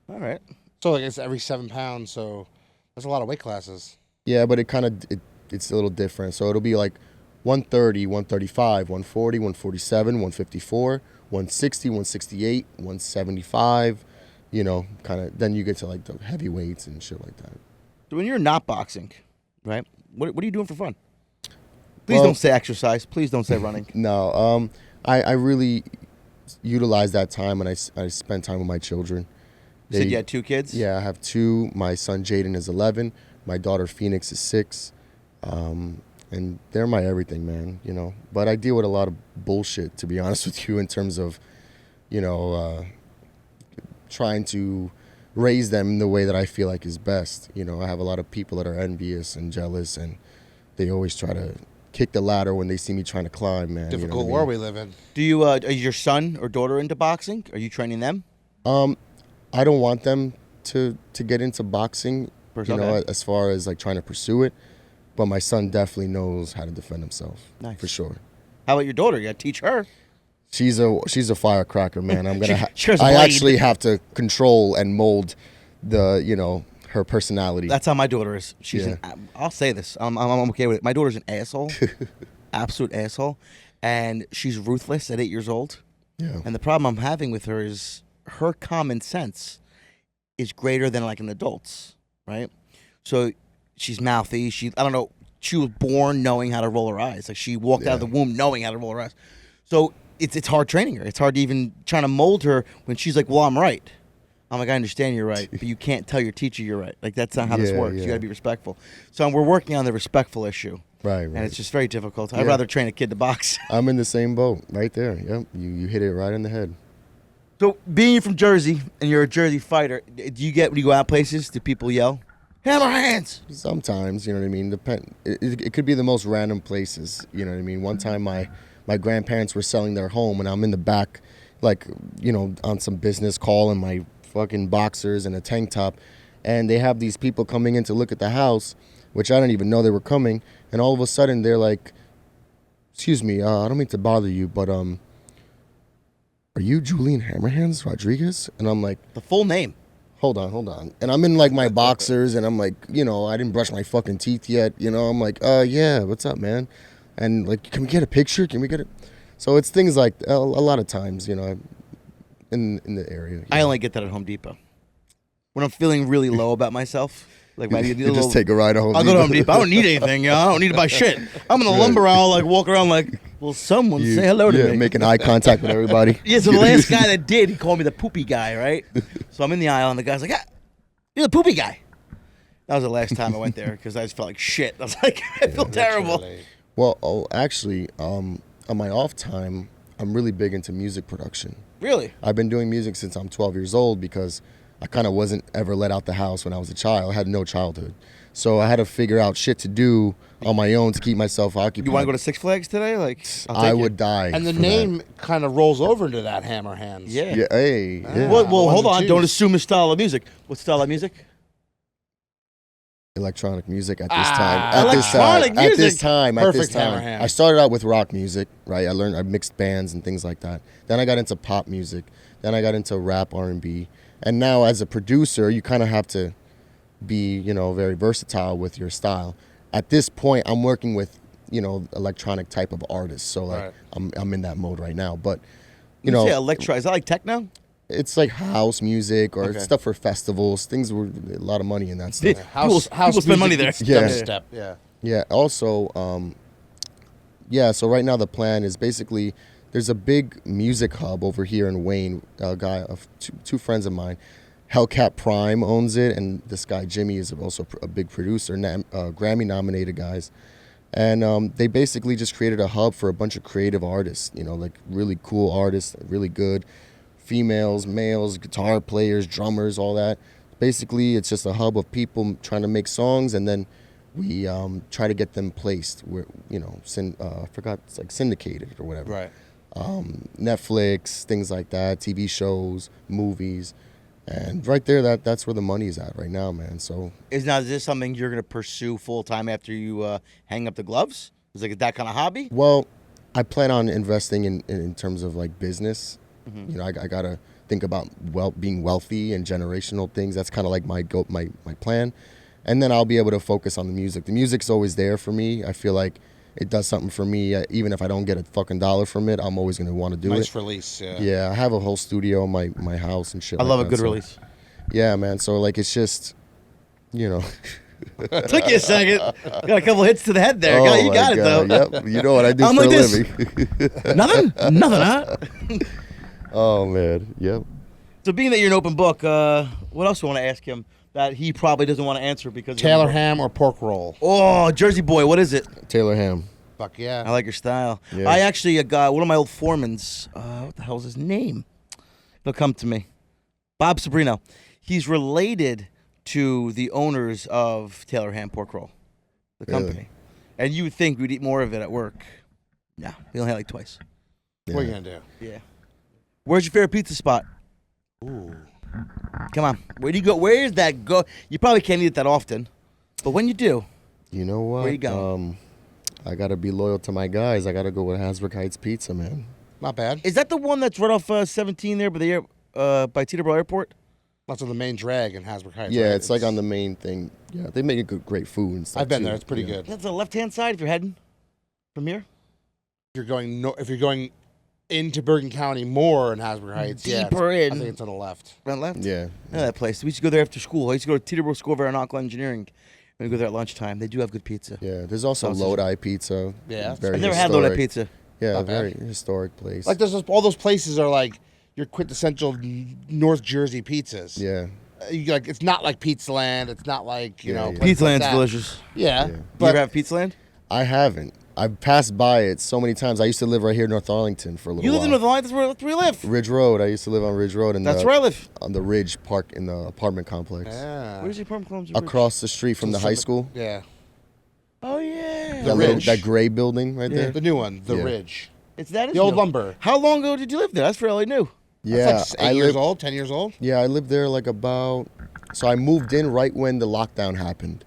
S2: All right.
S3: So like it's every 7 pounds. So that's a lot of weight classes.
S1: Yeah, but it's a little different. So it'll be like 130, 135, 140, 147, 154, 160, 168, 175. You know, kind of. Then you get to like the heavyweights and shit like that.
S2: So when you're not boxing, right? What are you doing for fun? Please
S1: Well-
S2: don't say exercise. Please don't say running.
S1: No, I really utilize that time and I spend time with my children.
S2: You said you had 2 kids?
S1: Yeah, I have 2. My son Jaden is 11. My daughter Phoenix is 6. And they're my everything, man, you know. But I deal with a lot of bullshit, to be honest with you, in terms of, you know, trying to raise them in the way that I feel like is best. You know, I have a lot of people that are envious and jealous, and they always try to kick the ladder when they see me trying to climb, man.
S3: Difficult
S1: you know what I
S3: world
S1: mean?
S3: we live in.
S2: Do you are your son or daughter into boxing? Are you training them?
S1: I don't want them to get into boxing, you know,
S2: Okay.
S1: as far as like trying to pursue it. But my son definitely knows how to defend himself,
S2: Nice.
S1: for sure.
S2: How about your daughter? You got to teach her.
S1: She's a firecracker, man. I'm gonna.
S2: She has a
S1: I
S2: blade.
S1: actually have to control and mold her personality.
S2: That's how my daughter is. She's
S1: Yeah.
S2: I'll say this. I'm okay with it. My daughter's an asshole. Absolute asshole. And she's ruthless at 8 years old.
S1: Yeah.
S2: And the problem I'm having with her is her common sense is greater than like an adult's, right? So she's mouthy. I don't know. She was born knowing how to roll her eyes. Like she walked out of the womb knowing how to roll her eyes. So it's hard training her. It's hard even trying to mold her when she's like, well, I'm right. I'm like, I understand you're right, but you can't tell your teacher you're right. Like that's not how this
S1: Yeah,
S2: works.
S1: yeah.
S2: You got to be respectful. So we're working on the respectful issue.
S1: Right.
S2: And it's just very difficult. I'd
S1: Yeah.
S2: rather train a kid to box.
S1: I'm in the same boat, right there. Yep. You hit it right in the head.
S2: So being from Jersey and you're a Jersey fighter, do you get when you go out places? Do people yell, "Hammer hands"?
S1: Sometimes, you know what I mean. It could be the most random places. You know what I mean. One time, my grandparents were selling their home, and I'm in the back, like, you know, on some business call in my fucking boxers and a tank top, and they have these people coming in to look at the house, which I didn't even know they were coming, and all of a sudden they're like, "Excuse me, I don't mean to bother you, but are you Julian Hammerhands Rodriguez?" And I'm like,
S2: The full name.
S1: hold on. And I'm in like my boxers and I'm like, you know, I didn't brush my fucking teeth yet. You know, I'm like, yeah, what's up, man? And like, can we get a picture? Can we get it? So it's things like a lot of times, you know, in the area.
S2: I only get that at Home Depot. When I'm feeling really low about myself, like I need a
S1: You
S2: little,
S1: just take a ride to Home
S2: I'll go to Home Depot. I don't need anything, you know? I don't need to buy shit. I'm in the lumber aisle, like walk around like, will someone say hello to me?
S1: Making eye contact with everybody.
S2: Yeah, so the last guy that did, he called me the poopy guy, right? So I'm in the aisle, and the guy's like, you're the poopy guy. That was the last time I went there, because I just felt like shit. I was like, I feel terrible.
S1: Well, actually, on my off time, I'm really big into music production.
S2: Really?
S1: I've been doing music since I'm 12 years old because I kind of wasn't ever let out the house when I was a child. I had no childhood. So I had to figure out shit to do on my own to keep myself occupied.
S2: You want to go to Six Flags today? Like,
S1: I would die.
S3: And the
S1: for
S3: name kind of rolls over into that Hammer Hands.
S2: Yeah.
S1: that. Yeah, hey. Yeah.
S2: Well,
S3: Ones
S2: hold
S3: and
S2: on.
S3: twos.
S2: Don't assume the style of music. What style of music?
S1: Electronic music at this time.
S2: Electronic music.
S1: At this time.
S3: Perfect Hammer Hands.
S1: I started out with rock music, right? I mixed bands and things like that. Then I got into pop music. Then I got into rap, R&B. And now as a producer, you kind of have to be, very versatile with your style. At this point, I'm working with, electronic type of artists. So like
S3: Right.
S1: I'm in that mode right now. But
S2: You say electro. Is that like techno?
S1: it's like house music or
S2: Okay.
S1: stuff for festivals. Things were a lot of money in that stuff.
S2: People spend money there.
S1: Yeah.
S3: Step. Yeah.
S1: Yeah. Also, so right now the plan is basically there's a big music hub over here in Wayne. A guy, two friends of mine, Hellcat Prime owns it, and this guy Jimmy is also a big producer, Grammy nominated guys. And they basically just created a hub for a bunch of creative artists, like really cool artists, really good, females, males, guitar players, drummers, all that. Basically, it's just a hub of people trying to make songs, and then we try to get them placed where, I forgot, it's like syndicated or whatever.
S3: Right.
S1: Netflix, things like that, TV shows, movies. And right there, that's where the money's at right now, man. So
S2: Is this something you're going to pursue full time after you hang up the gloves? Is that kind of hobby?
S1: well, I plan on investing in terms of like business. I gotta think about being wealthy and generational things. That's kind of like my plan, and then I'll be able to focus on the music. The music's always there for me. I feel like it does something for me. Even if I don't get a fucking dollar from it, I'm always gonna want to do it.
S3: Nice release. Yeah.
S1: Yeah, I have a whole studio in my house and shit.
S2: I
S1: like
S2: love a
S1: that,
S2: good
S1: so-
S2: release.
S1: Yeah, man. So like it's just,
S2: Took you a second. Got a couple hits to the head there.
S1: Oh
S2: you
S1: my
S2: got it
S1: God.
S2: though.
S1: Yep. You know what I do
S2: I'm
S1: for
S2: like
S1: a
S2: this.
S1: living.
S2: Nothing, huh?
S1: Oh man. Yep.
S2: So being that you're an open book, what else do I want to ask him that he probably doesn't want to answer because
S3: Taylor ham or pork roll?
S2: Oh, Jersey boy, what is it?
S1: Taylor Ham.
S3: Fuck yeah.
S2: I like your style.
S1: Yeah.
S2: I actually got one of my old foremans. What the hell is his name? He'll come to me. Bob Sabrino. He's related to the owners of Taylor Ham Pork Roll, the
S1: Really?
S2: company. And you would think we'd eat more of it at work. No, we only had like twice.
S3: What are you gonna do?
S2: Yeah. Where's your favorite pizza spot?
S3: Ooh.
S2: Come on. Where do you go? Where is that go? You probably can't eat it that often. But when you do,
S1: You know what?
S2: Where you going?
S1: I gotta be loyal to my guys. I gotta go with Hasbrook Heights Pizza, man.
S3: Not bad.
S2: is that the one that's right off 17 there by the by Teterboro Airport?
S3: That's on the main drag in Hasbrook Heights.
S1: Yeah,
S3: right?
S1: it's like on the main thing. Yeah, they make great food and stuff.
S3: I've been
S1: too.
S3: there. It's pretty
S1: Yeah.
S3: good.
S2: That's the left-hand side if you're heading from here.
S3: If you're going into Bergen County more in Hasbrook Heights,
S2: Deeper
S3: I
S2: in.
S3: think it's on the left.
S2: Right left?
S1: Yeah.
S2: I know that place. We used to go there after school. I used to go to Teterboro School of Aeronautical Engineering. We go there at lunchtime. They do have good pizza.
S1: Yeah. There's also
S2: Sausage.
S1: Lodi Pizza.
S3: Yeah, that's
S1: Very
S2: I've never had Lodi
S1: historic.
S2: pizza.
S1: Yeah,
S3: Not
S1: very
S3: bad.
S1: historic place.
S3: Like all those places are like your quintessential North Jersey pizzas.
S1: Yeah.
S3: Like it's not like Pizza Land. It's not like
S1: Yeah, yeah.
S3: places
S2: Pizza
S3: like
S2: Land's
S3: that.
S2: delicious.
S3: Yeah,
S1: Yeah.
S2: You
S3: but
S2: ever have Pizza Land?
S1: I haven't. I've passed by it so many times. I used to live right here in North Arlington for a little
S2: You
S1: while.
S2: live in North Line? That's where we live.
S1: Ridge Road. I used to live on Ridge Road.
S2: That's where I live.
S1: On the Ridge Park in the apartment complex.
S3: yeah.
S2: Where's your apartment complex?
S1: Across the street from the high school.
S3: Yeah,
S2: Oh, yeah.
S3: The Ridge.
S1: That gray building right
S2: Yeah.
S1: there.
S3: the new one, the
S1: Yeah.
S3: Ridge,
S2: It's that.
S3: the old lumber.
S2: How long ago did you live there? That's fairly new.
S1: Yeah,
S3: That's like 8 years
S1: lived.
S3: old, 10 years old.
S1: Yeah, I lived there like about. So I moved in right when the lockdown happened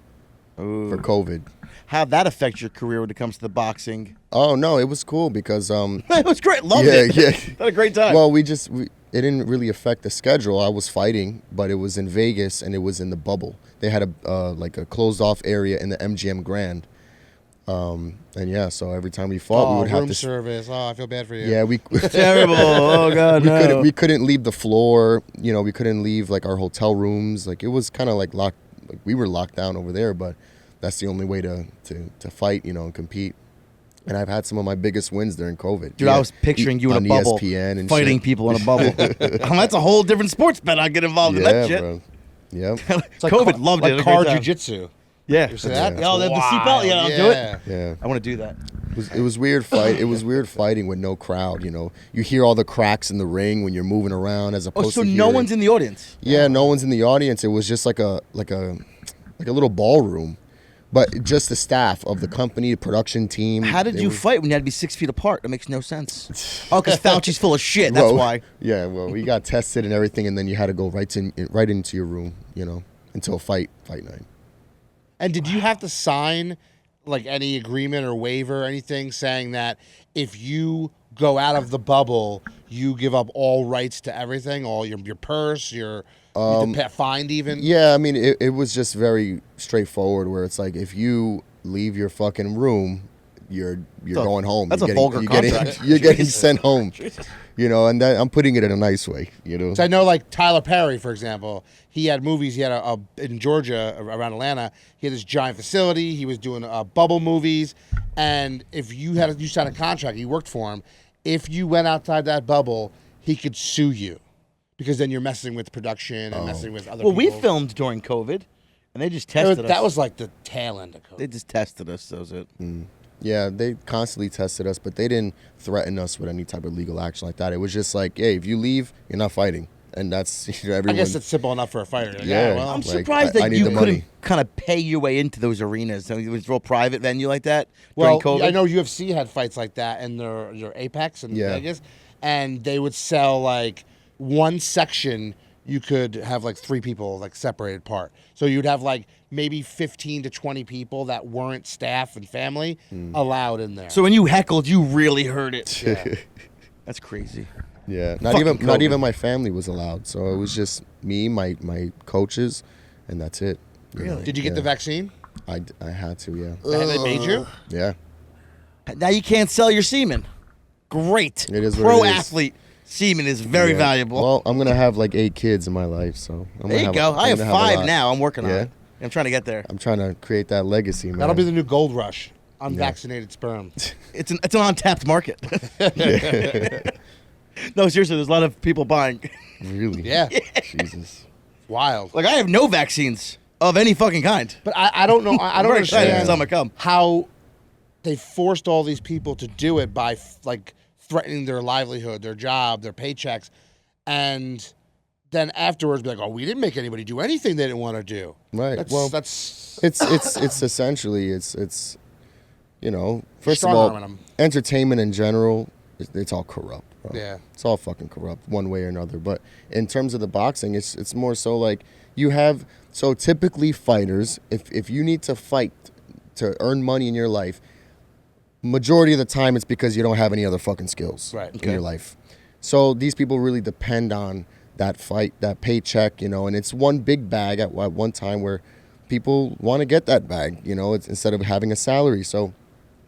S1: for COVID.
S2: How'd that affect your career when it comes to the boxing?
S1: Oh no, it was cool because
S2: It was great. Loved
S1: yeah,
S2: it.
S1: yeah.
S2: Had a great time.
S1: Well, it didn't really affect the schedule. I was fighting, but it was in Vegas and it was in the bubble. They had a like a closed off area in the MGM Grand. And yeah, so every time we fought, we would have
S3: room
S1: to.
S3: service. Oh, I feel bad for you.
S1: Yeah, we
S2: Terrible. Oh, God, no.
S1: we couldn't leave the floor. We couldn't leave like our hotel rooms. Like it was kind of like locked. Like we were locked down over there, but that's the only way to fight. And compete. And I've had some of my biggest wins during COVID.
S2: Dude, I was picturing you in
S1: on
S2: a bubble,
S1: ESPN and
S2: fighting
S1: shit.
S2: people in a bubble. That's a whole different sports bet. I get involved in that shit.
S1: bro. Yep.
S3: It's like
S2: COVID
S3: car,
S2: loved
S3: like
S2: it. Had a
S3: car
S2: great time.
S3: jujitsu.
S2: Yeah.
S3: You see that?
S1: Yeah.
S2: Oh, the seatbelt?
S3: Wild.
S2: Yeah, I'll do it.
S1: Yeah.
S2: I want to do that.
S1: It was weird fight. It was weird fighting with no crowd. You hear all the cracks in the ring when you're moving around as
S2: Oh,
S1: opposed
S2: so
S1: to
S2: no
S1: hearing-
S2: one's in the audience?
S1: Yeah, no one's in the audience. It was just like a like a little ballroom, but just the staff of the company, the production team.
S2: How did you fight when you had to be 6 feet apart? That makes no sense. Oh, because Fauci's full of shit. That's why.
S1: Yeah, well, we got tested and everything, and then you had to go right into your room, until fight night.
S3: And did you have to sign like any agreement or waiver or anything saying that if you go out of the bubble, you give up all rights to everything, all your purse, you fined even?
S1: Yeah, I mean, it was just very straightforward where it's like if you leave your fucking room, you're going home.
S2: That's a vulgar contract.
S1: You're getting sent home. And I'm putting it in a nice way,
S3: So I know, like Tyler Perry, for example, he had movies. He had in Georgia, around Atlanta, he had this giant facility. He was doing bubble movies. And if you signed a contract, you worked for him, if you went outside that bubble, he could sue you. Because then you're messing with production and messing with other people.
S2: Well, we filmed during COVID, and they just tested us.
S3: That was like the tail end of COVID.
S2: They just tested us, that was it.
S1: Yeah, they constantly tested us, but they didn't threaten us with any type of legal action like that. It was just like, hey, if you leave, you're not fighting. And that's, everyone.
S3: I guess it's simple enough for a fighter. Like,
S1: yeah.
S3: Well,
S2: I'm surprised that you couldn't kind of pay your way into those arenas. I mean, it was a real private venue like that during COVID.
S3: I know UFC had fights like that in their Apex in Vegas, and they would sell like one section. You could have like 3 people like separated apart. So you'd have like maybe 15 to 20 people that weren't staff and family allowed in there.
S2: So when you heckled, you really heard it.
S3: Yeah.
S2: That's crazy.
S1: Yeah, not even my family was allowed. So it was just me, my coaches, and that's it.
S2: Really?
S3: Did you get the vaccine?
S1: I had to, yeah.
S3: They made you?
S1: Yeah.
S2: Now you can't sell your semen. Great.
S1: It is what
S2: Pro
S1: it is.
S2: athlete semen is very valuable.
S1: Well, I'm gonna have like 8 kids in my life, so
S2: there you go. I have 5 now. I'm working on it. I'm trying to get there.
S1: I'm trying to create that legacy, man.
S3: That'll be the new gold rush. Unvaccinated sperm.
S2: It's an untapped market. No, seriously, there's a lot of people buying.
S1: Really?
S3: Yeah.
S1: Jesus.
S3: Wild.
S2: Like I have no vaccines of any fucking kind.
S3: But I don't know. I don't understand how they forced all these people to do it by like threatening their livelihood, their job, their paychecks, and then afterwards be like, "Oh, we didn't make anybody do anything they didn't want to do."
S1: Right.
S3: That's
S1: it's essentially it's first of
S3: Strong-arming
S1: all,
S3: 'em.
S1: entertainment in general, it's all corrupt. Bro.
S3: Yeah.
S1: It's all fucking corrupt one way or another. But in terms of the boxing, it's more so like you have typically fighters, if you need to fight to earn money in your life, majority of the time it's because you don't have any other fucking skills in your life. So these people really depend on that fight, that paycheck, and it's one big bag at one time where people want to get that bag, it's instead of having a salary. So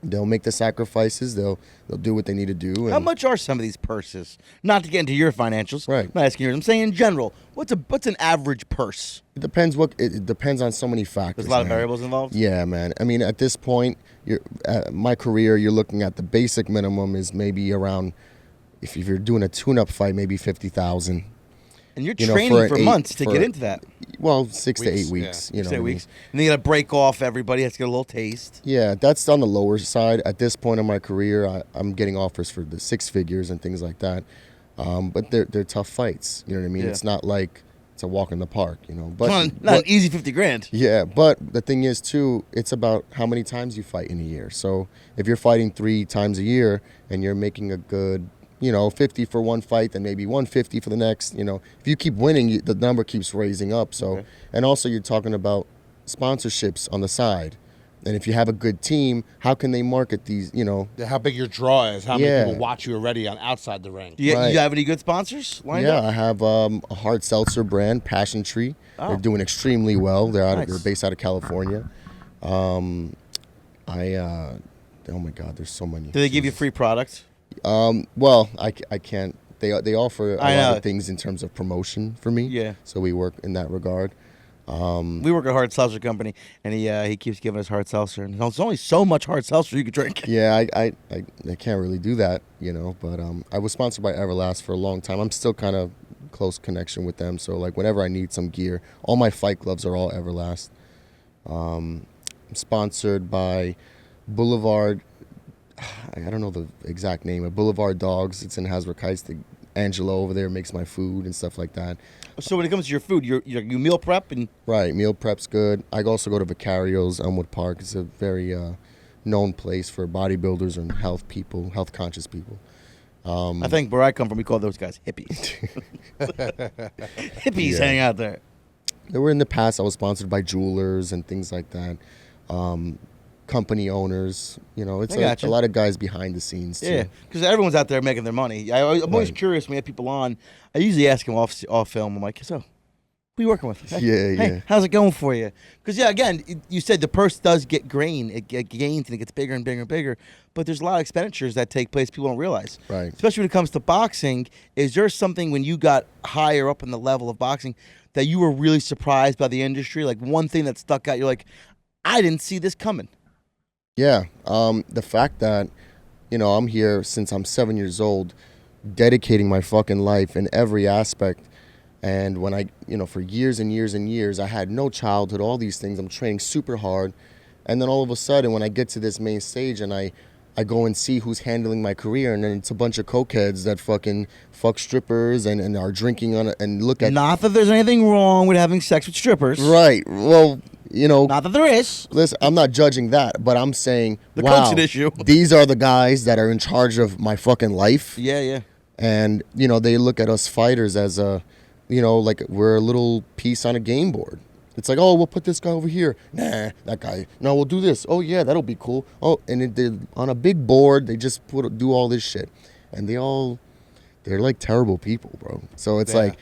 S1: they'll make the sacrifices. They'll do what they need to do.
S2: How much are some of these purses? Not to get into your financials.
S1: Right.
S2: I'm not asking you. I'm saying in general. What's an average purse?
S1: It depends. It depends on so many factors.
S2: There's a lot of variables involved.
S1: Yeah, man. I mean, at this point, my career, you're looking at the basic minimum is maybe around, if you're doing a tune-up fight, maybe 50,000.
S2: And you're training for months to get into that.
S1: Well, 6 to 8 weeks.
S2: Yeah. 6 to 8 weeks. And then you got to break off everybody. Has to get a little taste.
S1: Yeah, that's on the lower side. At this point in my career, I'm getting offers for the 6 figures and things like that. But they're tough fights. You know what I mean?
S2: Yeah.
S1: It's not like it's a walk in the park, But
S2: not an easy 50 grand.
S1: Yeah, but the thing is, too, it's about how many times you fight in a year. So if you're fighting 3 times a year and you're making a good 50 for one fight, then maybe 150 for the next. If you keep winning, the number keeps raising up. So, and also you're talking about sponsorships on the side, and if you have a good team, how can they market these?
S3: how big your draw is, how many people watch you already on outside the ring.
S2: You have any good sponsors lined up?
S1: I have a hard seltzer brand, Passion Tree. They're doing extremely well. They're based out of California. Oh my God, there's so many.
S2: Do they give you free products?
S1: Well, I can't. They offer a lot of things in terms of promotion for me.
S2: Yeah.
S1: So we work in that regard.
S2: We work at a hard seltzer company, and he keeps giving us hard seltzer, and there's only so much hard seltzer you could drink.
S1: Yeah, I can't really do that, But I was sponsored by Everlast for a long time. I'm still kind of close connection with them. So like whenever I need some gear, all my fight gloves are all Everlast. I'm sponsored by Boulevard. I don't know the exact name of Boulevard Dogs. It's in Hasbrook Heights. Angela over there makes my food and stuff like that.
S2: So when it comes to your food, you meal prep and
S1: Right, meal prep's good. I also go to Vicario's, Elmwood Park. It's a very known place for bodybuilders and health people, health conscious people.
S2: I think where I come from, we call those guys hippies. Hippies hang out there.
S1: There were in the past, I was sponsored by jewelers and things like that. Company owners, it's a lot of guys behind the scenes too.
S2: Yeah, because everyone's out there making their money. I'm always curious when we have people on. I usually ask them off film. I'm like, so, who are you working with? Hey, how's it going for you? Because again, you said the purse does get gains and it gets bigger and bigger and bigger. But there's a lot of expenditures that take place people don't realize.
S1: Right.
S2: Especially when it comes to boxing. Is there something when you got higher up in the level of boxing that you were really surprised by the industry? Like one thing that stuck out, you're like, I didn't see this coming.
S1: Yeah, the fact that, I'm here since I'm 7 years old, dedicating my fucking life in every aspect. And when I, for years and years and years, I had no childhood, all these things. I'm training super hard. And then all of a sudden, when I get to this main stage and I go and see who's handling my career, and then it's a bunch of cokeheads that fucking fuck strippers and are drinking on it and look at...
S2: Not that there's anything wrong with having sex with strippers.
S1: Right. Well...
S2: not that there is.
S1: Listen, I'm not judging that, but I'm saying,
S2: coke's an issue.
S1: These are the guys that are in charge of my fucking life.
S2: Yeah.
S1: And, they look at us fighters as like we're a little piece on a game board. It's like, oh, we'll put this guy over here. Nah, that guy. No, we'll do this. Oh, yeah, that'll be cool. Oh, and they're on a big board, they just do all this shit. And they're like terrible people, bro. So it's like,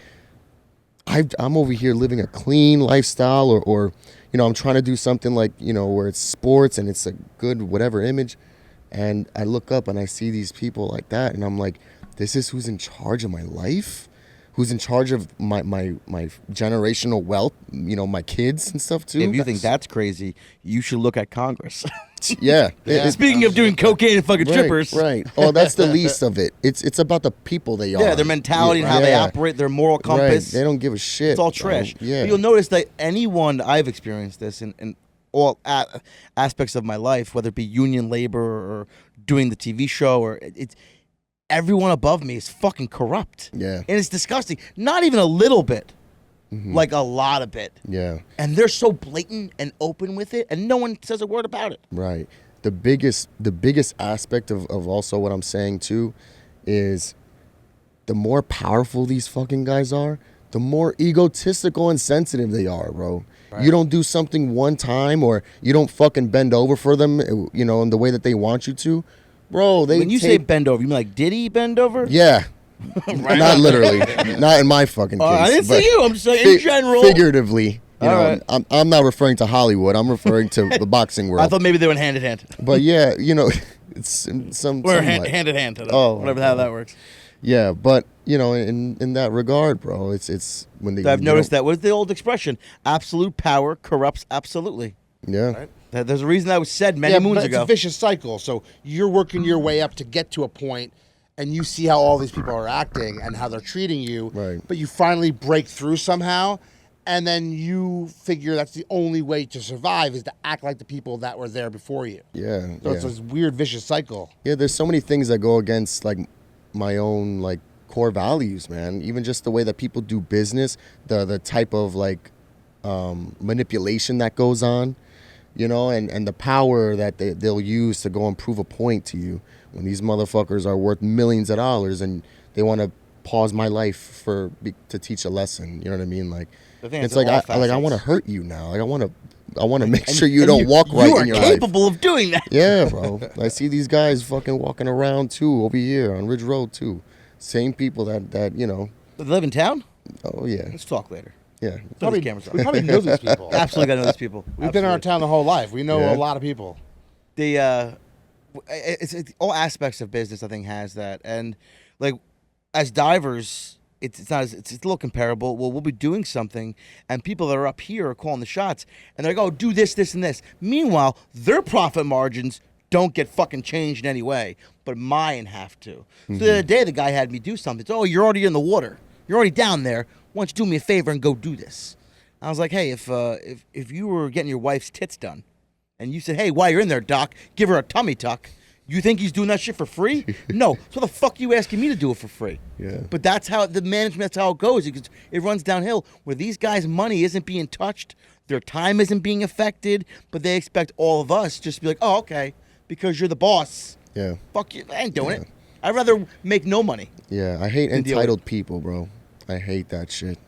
S1: I'm over here living a clean lifestyle or I'm trying to do something like, where it's sports and it's a good whatever image. And I look up and I see these people like that. And I'm like, this is who's in charge of my life? Who's in charge of my generational wealth, my kids and stuff too?
S2: If you think that's crazy, you should look at Congress.
S1: Yeah.
S2: Speaking of doing cocaine and fucking strippers.
S1: Right. Oh, that's the least of it. It's about the people they are.
S2: Yeah, their mentality and how they operate, their moral compass.
S1: Right. They don't give a shit.
S2: It's all trash.
S1: Yeah.
S2: But you'll notice that anyone, I've experienced this in all aspects of my life, whether it be union labor or doing the TV show, or it's everyone above me is fucking corrupt.
S1: Yeah.
S2: And it's disgusting. Not even a little bit. Mm-hmm. Like a lot of it.
S1: Yeah.
S2: And they're so blatant and open with it, and no one says a word about it.
S1: Right. The biggest aspect of also what I'm saying too is the more powerful these fucking guys are, the more egotistical and sensitive they are, bro. Right. You don't do something one time or you don't fucking bend over for them, in the way that they want you to. Bro,
S2: when you say bend over, you mean like did he bend over?
S1: Yeah. Right. Not literally. Not in my fucking case.
S2: I didn't say you. I'm just saying in general.
S1: Figuratively.
S2: Right.
S1: I'm not referring to Hollywood. I'm referring to the boxing world.
S2: I thought maybe they went hand in hand.
S1: But yeah, it's some...
S2: Or hand in hand. Whatever how that works.
S1: Yeah, but, in that regard, bro, it's when they...
S2: I've noticed that. What's the old expression? Absolute power corrupts absolutely.
S1: Yeah.
S3: Right?
S2: There's a reason that was said many moons ago.
S3: It's a vicious cycle. So you're working your way up to get to a point, and you see how all these people are acting and how they're treating you.
S1: Right.
S3: But you finally break through somehow, and then you figure that's the only way to survive is to act like the people that were there before you.
S1: Yeah.
S3: So it's this weird vicious cycle.
S1: Yeah, there's so many things that go against like my own like core values, man. Even just the way that people do business, the type of like manipulation that goes on. And the power that they'll use to go and prove a point to you when these motherfuckers are worth millions of dollars and they want to pause my life to teach a lesson. You know what I mean? Like, it's like I want to hurt you now. Like I want to make sure you don't walk right in your life.
S2: You are capable of doing that.
S1: Yeah, bro. I see these guys fucking walking around too over here on Ridge Road too. Same people that
S2: They live in town?
S1: Oh yeah.
S2: Let's talk later.
S1: Yeah.
S3: We probably know these people.
S2: Absolutely got to know these people.
S3: We've been in our town the whole life. We know a lot of people.
S2: It's all aspects of business I think has that, and like as divers, it's not it's a little comparable. Well, we'll be doing something, and people that are up here are calling the shots, and they're like, "Oh, do this, this, and this." Meanwhile, their profit margins don't get fucking changed in any way, but mine have to. Mm-hmm. So the other day, the guy had me do something. Oh, you're already in the water. You're already down there. Why don't you do me a favor and go do this? I was like, hey, if you were getting your wife's tits done, and you said, hey, while you're in there, Doc, give her a tummy tuck, You think he's doing that shit for free? No. So the fuck you asking me to do it for free?
S1: Yeah.
S2: But that's how the management. That's how it goes. It runs downhill. Where these guys' money isn't being touched, their time isn't being affected, but they expect all of us just to be like, oh, okay, because you're the boss.
S1: Yeah.
S2: Fuck you. I ain't doing it. I'd rather make no money.
S1: Yeah. I hate entitled people, bro. I hate that shit.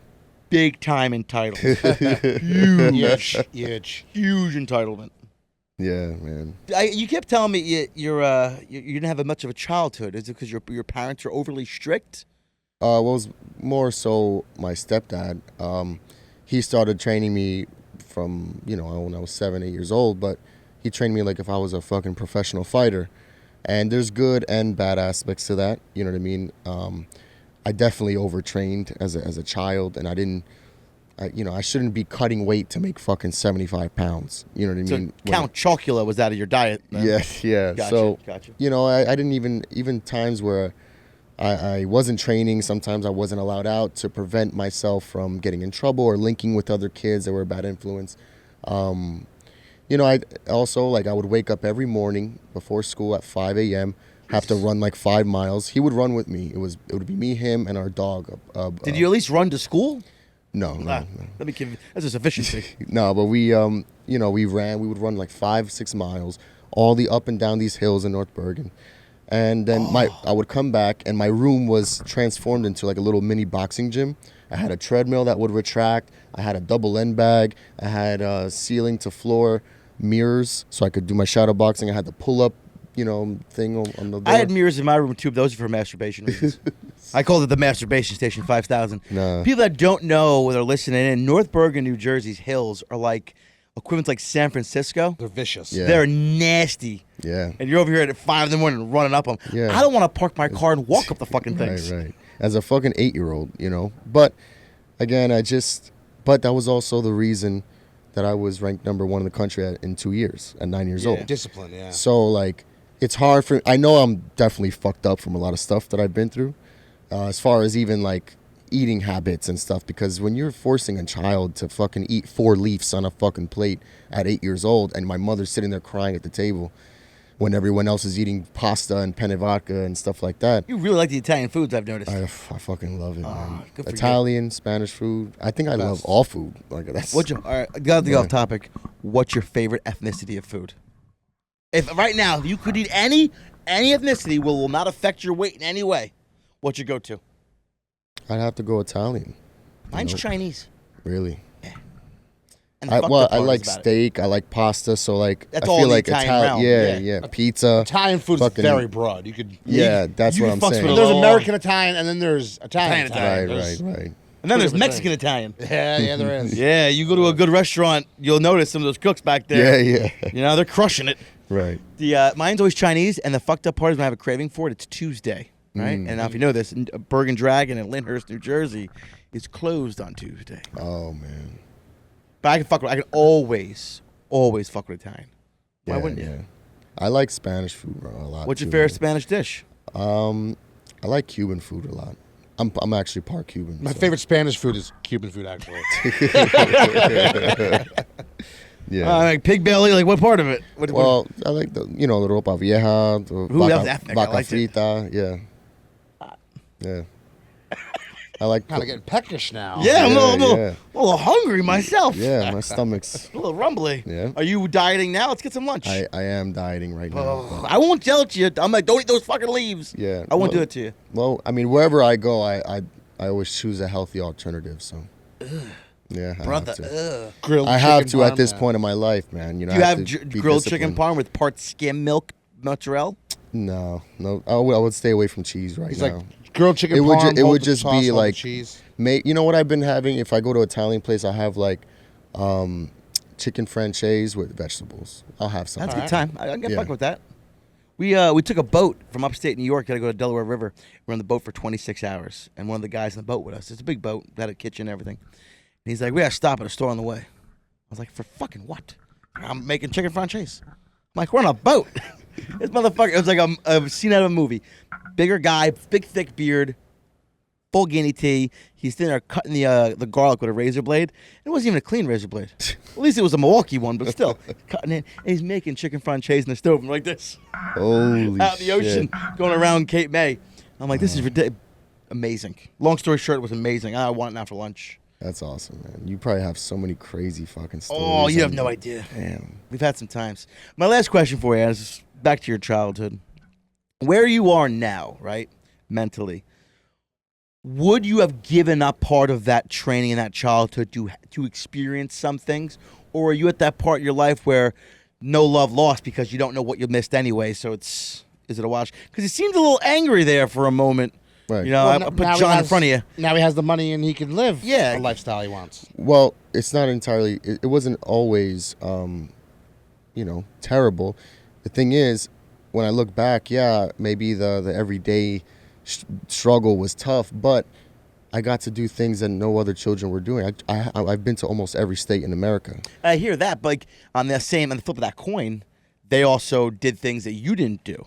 S2: Big time entitled.
S3: Huge.
S2: Huge entitlement.
S1: Yeah, man.
S2: You kept telling me you didn't have much of a childhood. Is it because your parents are overly strict?
S1: Well, it was more so my stepdad. He started training me from, when I was 7, 8 years old, but he trained me like if I was a fucking professional fighter. And there's good and bad aspects to that. You know what I mean? I definitely overtrained as a child, and I shouldn't be cutting weight to make fucking 75 pounds. You know what I mean?
S2: So Count Chocula was out of your diet. Then.
S1: Yes, yeah.
S2: Gotcha,
S1: so,
S2: gotcha.
S1: I didn't even times where I wasn't training, sometimes I wasn't allowed out to prevent myself from getting in trouble or linking with other kids that were a bad influence. I also, I would wake up every morning before school at 5 a.m., have to run 5 miles. He would run with me. It would be me, him, and our dog.
S2: Did you at least run to school?
S1: No.
S2: Let me give you, that's a sufficiency.
S1: No, but we would run 5, 6 miles, all the up and down these hills in North Bergen. And then I would come back, and my room was transformed into a little mini boxing gym. I had a treadmill that would retract. I had a double end bag. I had ceiling to floor mirrors so I could do my shadow boxing. I had the pull up thing on the door.
S2: I had mirrors in my room too, but those are for masturbation reasons. I called it the masturbation station 5000.
S1: Nah.
S2: People that don't know when they're listening in, North Bergen, New Jersey's hills are equivalent to San Francisco.
S3: They're vicious.
S1: Yeah.
S2: They're nasty.
S1: Yeah.
S2: And you're over here at 5 in the morning running up them.
S1: Yeah.
S2: I don't want to park my car and walk up the fucking things.
S1: Right. As a fucking 8-year-old, But again, but that was also the reason that I was ranked number 1 in the country in 2 years, at 9 years old.
S3: Discipline, yeah.
S1: So it's hard I know I'm definitely fucked up from a lot of stuff that I've been through, as far as even eating habits and stuff, because when you're forcing a child to fucking eat 4 leaves on a fucking plate at 8 years old, and my mother's sitting there crying at the table when everyone else is eating pasta and penne vodka and stuff like that.
S2: You really like the Italian foods, I've noticed.
S1: I fucking love it, man.
S2: Good for
S1: Italian, Spanish food. I think I love all food. That's
S2: all right, got to go off topic. What's your favorite ethnicity of food? If right now you could eat any ethnicity will not affect your weight in any way, what's your go-to?
S1: I'd have to go Italian.
S2: Mine's Chinese.
S1: Really?
S2: Yeah.
S1: I like steak. I like pasta. So
S2: that's
S1: I
S2: all
S1: feel
S2: the
S1: like
S2: Italian realm.
S1: Yeah. Pizza.
S3: Italian food is very broad. You could.
S1: Yeah, that's
S2: you
S1: what I'm
S2: fucks
S1: saying.
S2: with
S3: There's American Italian, and then there's Italian.
S1: Right.
S2: And then there's
S3: different
S2: Mexican Italian.
S3: Yeah, there is.
S2: Yeah, you go to a good restaurant, you'll notice some of those cooks back there.
S1: Yeah.
S2: They're crushing it.
S1: Right.
S2: Mine's always Chinese, and the fucked up part is when I have a craving for it, it's Tuesday, right? And now if you know this, Bergen Dragon in Lyndhurst, New Jersey, is closed on Tuesday.
S1: Oh man.
S2: But I can always fuck with Italian. Why wouldn't you?
S1: I like Spanish food, bro, a lot.
S2: What's your favorite Spanish dish?
S1: I like Cuban food a lot. I'm actually part Cuban.
S3: My favorite Spanish food is Cuban food, actually.
S1: Yeah.
S2: Like pig belly, what part of it?
S1: Well, I like the ropa vieja,
S2: that's ethnic.
S1: vaca
S2: I liked it.
S1: frita. Yeah. I like
S3: Kind of getting peckish now.
S2: Yeah, I'm a
S1: yeah.
S2: little hungry myself.
S1: Yeah, my stomach's.
S2: A little rumbly.
S1: Yeah.
S2: Are you dieting now? Let's get some lunch.
S1: I am dieting right now.
S2: I won't yell at you. I'm like, don't eat those fucking leaves.
S1: Yeah.
S2: I won't do it to you.
S1: Well, I mean, wherever I go, I always choose a healthy alternative. So. Yeah,
S2: Brother.
S3: Grilled
S1: I have
S3: chicken
S1: to at
S3: parm,
S1: this
S3: yeah.
S1: point in my life, man.
S2: Do you have
S1: to be
S2: grilled chicken
S1: disciplined.
S2: parm with part skim milk mozzarella?
S1: No. I would stay away from cheese right
S3: He's
S1: now.
S3: like grilled chicken
S1: It would
S3: parm.
S1: it would
S3: molten
S1: just
S3: sauce,
S1: be
S3: all the
S1: like
S3: cheese.
S1: You know what I've been having? If I go to an Italian place, I have chicken franchise with vegetables. I'll have some.
S2: That's a good time. I can get
S1: Yeah.
S2: fucking with that. We took a boat from upstate New York. Got to go to Delaware River. We're on the boat for 26 hours, and one of the guys in the boat with us. It's a big boat. Got a kitchen and everything. And he's like, we got to stop at a store on the way. I was like, for fucking what? I'm making chicken franchise. I'm like, we're on a boat. This motherfucker. It was like a scene out of a movie. Bigger guy, big thick beard. full guinea tea. He's sitting there cutting the garlic with a razor blade. It wasn't even a clean razor blade. At least it was a Milwaukee one, but still cutting it. And he's making chicken franchise in the stove like this.
S1: Holy
S2: Out in the ocean, going around Cape May. I'm like, this is ridiculous. Amazing. Long story short, it was amazing. I want it now for lunch.
S1: That's awesome, man. You probably have so many crazy fucking stories.
S2: Oh, you have no idea.
S1: Damn.
S2: We've had some times. My last question for you is back to your childhood. Where you are now, right, mentally, would you have given up part of that training in that childhood to experience some things? Or are you at that part in your life where no love lost because you don't know what you missed anyway, so is it a wash? Because he seemed a little angry there for a moment.
S1: Right.
S2: You know, I put John in front of you.
S3: Now he has the money and he can live
S2: Yeah.
S3: the lifestyle he wants.
S1: Well, it's not entirely. It wasn't always, terrible. The thing is, when I look back, yeah, maybe the everyday struggle was tough, but I got to do things that no other children were doing. I've been to almost every state in America.
S2: I hear that, but like, on the flip of that coin, they also did things that you didn't do.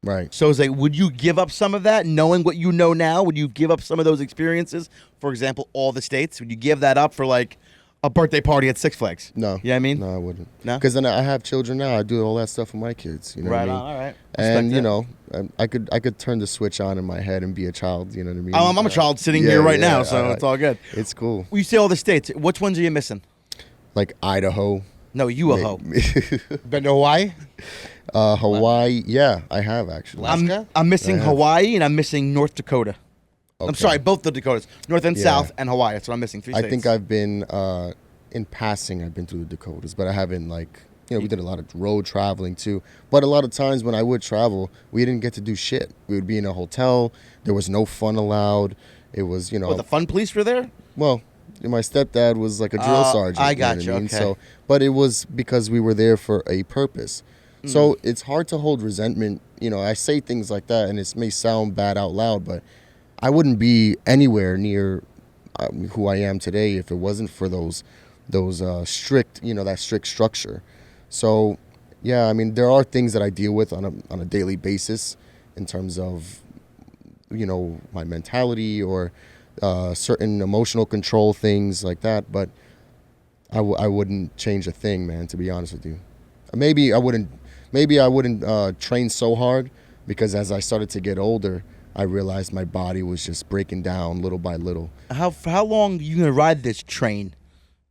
S1: Right.
S2: So it's like, would you give up some of that, knowing what you know now? Would you give up some of those experiences? For example, all the states. Would you give that up for like a birthday party at Six Flags?
S1: No.
S2: You know what I mean?
S1: No, I wouldn't.
S2: No?
S1: Because then I have children now. I do all that stuff with my kids. You know
S2: Right
S1: what I
S2: on.
S1: mean?
S2: All right.
S1: And
S2: Respect that.
S1: I could turn the switch on in my head and be a child. You know what I mean?
S2: I'm a child sitting here right now, so it's all good.
S1: It's cool.
S2: You say all the states. Which ones are you missing?
S1: Like Idaho.
S2: No, you a hoe.
S3: Been to Hawaii?
S1: Hawaii. Yeah, I have actually.
S3: Alaska?
S2: I'm missing
S1: Yeah.
S2: Hawaii and I'm missing North Dakota. I'm
S1: Okay.
S2: sorry, both the Dakotas, North and
S1: Yeah.
S2: South, and Hawaii. That's what I'm missing. 3
S1: I
S2: states.
S1: think I've been in passing. I've been through the Dakotas, but I haven't we did a lot of road traveling too. But a lot of times when I would travel, we didn't get to do shit. We would be in a hotel. There was no fun allowed. It was
S2: Oh, the fun police were there.
S1: well, my stepdad was like a drill sergeant.
S2: I
S1: know
S2: got
S1: what
S2: you,
S1: mean?
S2: okay.
S1: So, but it was because we were there for a purpose. So it's hard to hold resentment. I say things like that, and it may sound bad out loud, but I wouldn't be anywhere near who I am today if it wasn't for those strict, that strict structure. So, yeah, I mean, there are things that I deal with on a daily basis in terms of, my mentality or certain emotional control things like that. But I wouldn't change a thing, man. To be honest with you, maybe I wouldn't train so hard because as I started to get older, I realized my body was just breaking down little by little.
S2: For how long are you gonna ride this train?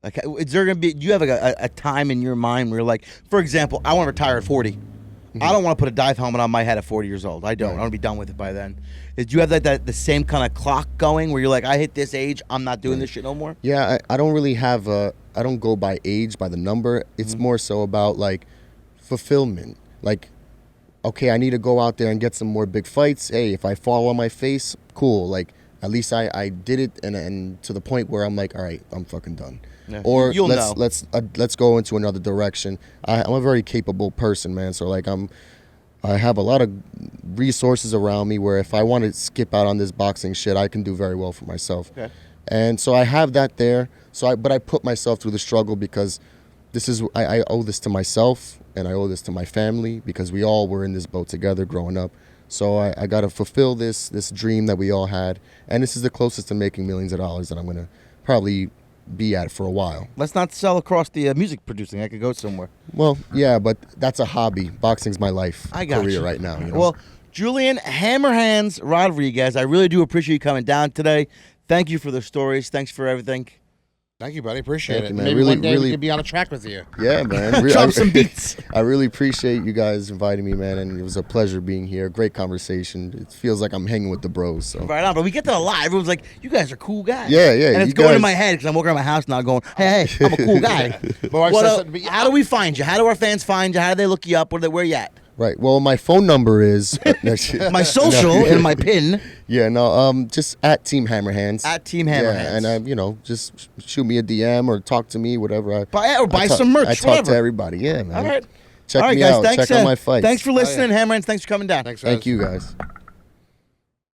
S2: Like, is there gonna be? Do you have a time in your mind where you're like, for example, I want to retire at 40. I don't want to put a dive helmet on my head at 40 years old. I don't.
S1: Right.
S2: I want to be done with it by then. Do you have the same kind of clock going where you're like, I hit this age, I'm not doing this shit no more?
S1: Yeah, I don't really have I don't go by age, by the number. It's more so about like fulfillment. Like, okay, I need to go out there and get some more big fights. Hey, if I fall on my face, cool. Like, at least I did it, and to the point where I'm like, all right, I'm fucking done.
S2: Yeah.
S1: Or
S2: You'll know.
S1: let's go into another direction. I'm a very capable person, man. So like I have a lot of resources around me where if I want to skip out on this boxing shit, I can do very well for myself.
S2: Okay.
S1: And so I have that there. But I put myself through the struggle because I owe this to myself and I owe this to my family because we all were in this boat together growing up. So I got to fulfill this dream that we all had. And this is the closest to making millions of dollars that I'm going to probably be at for a while.
S2: Let's not sell across the music producing. I could go somewhere.
S1: Well, yeah, but that's a hobby. Boxing's my life
S2: I got
S1: career
S2: you.
S1: right now.
S2: Well, Julian Hammerhands Rodriguez, I really do appreciate you coming down today. Thank you for the stories. Thanks for everything.
S3: Thank you, buddy. Appreciate
S1: Thank
S3: it.
S1: you, man.
S3: Maybe
S1: Really-
S3: one day
S1: really-
S3: we could be on a track with you.
S1: Yeah, man.
S2: Drop some beats.
S1: I really appreciate you guys inviting me, man, and it was a pleasure being here. Great conversation. It feels like I'm hanging with the bros. So.
S2: Right on, but we get to the live. Everyone's like, "You guys are cool guys."
S1: Yeah, yeah,
S2: And it's
S1: you
S2: going in
S1: guys-
S2: my head because I'm walking around my house now, going, "Hey, I'm a cool guy."
S3: My wife
S2: What,
S3: says something to me,
S2: how do we find you? How do our fans find you? How do they look you up? Where you at?
S1: Right. Well, my phone number is
S2: My social and my pin
S1: Yeah, no, just at Team Hammerhands.
S2: at Team Hammerhands.
S1: Yeah, and just shoot me a DM or talk to me, whatever.
S2: Buy
S1: I talk-
S2: some merch.
S1: I talk
S2: whatever.
S1: to everybody. Yeah, man.
S2: All right.
S1: Check
S2: All right,
S1: me
S2: guys.
S1: out.
S2: Thanks,
S1: Check out my fights.
S2: Thanks for listening, Hammerhands. Thanks for coming down.
S3: Thanks,
S1: Thank
S3: guys.
S1: you, guys.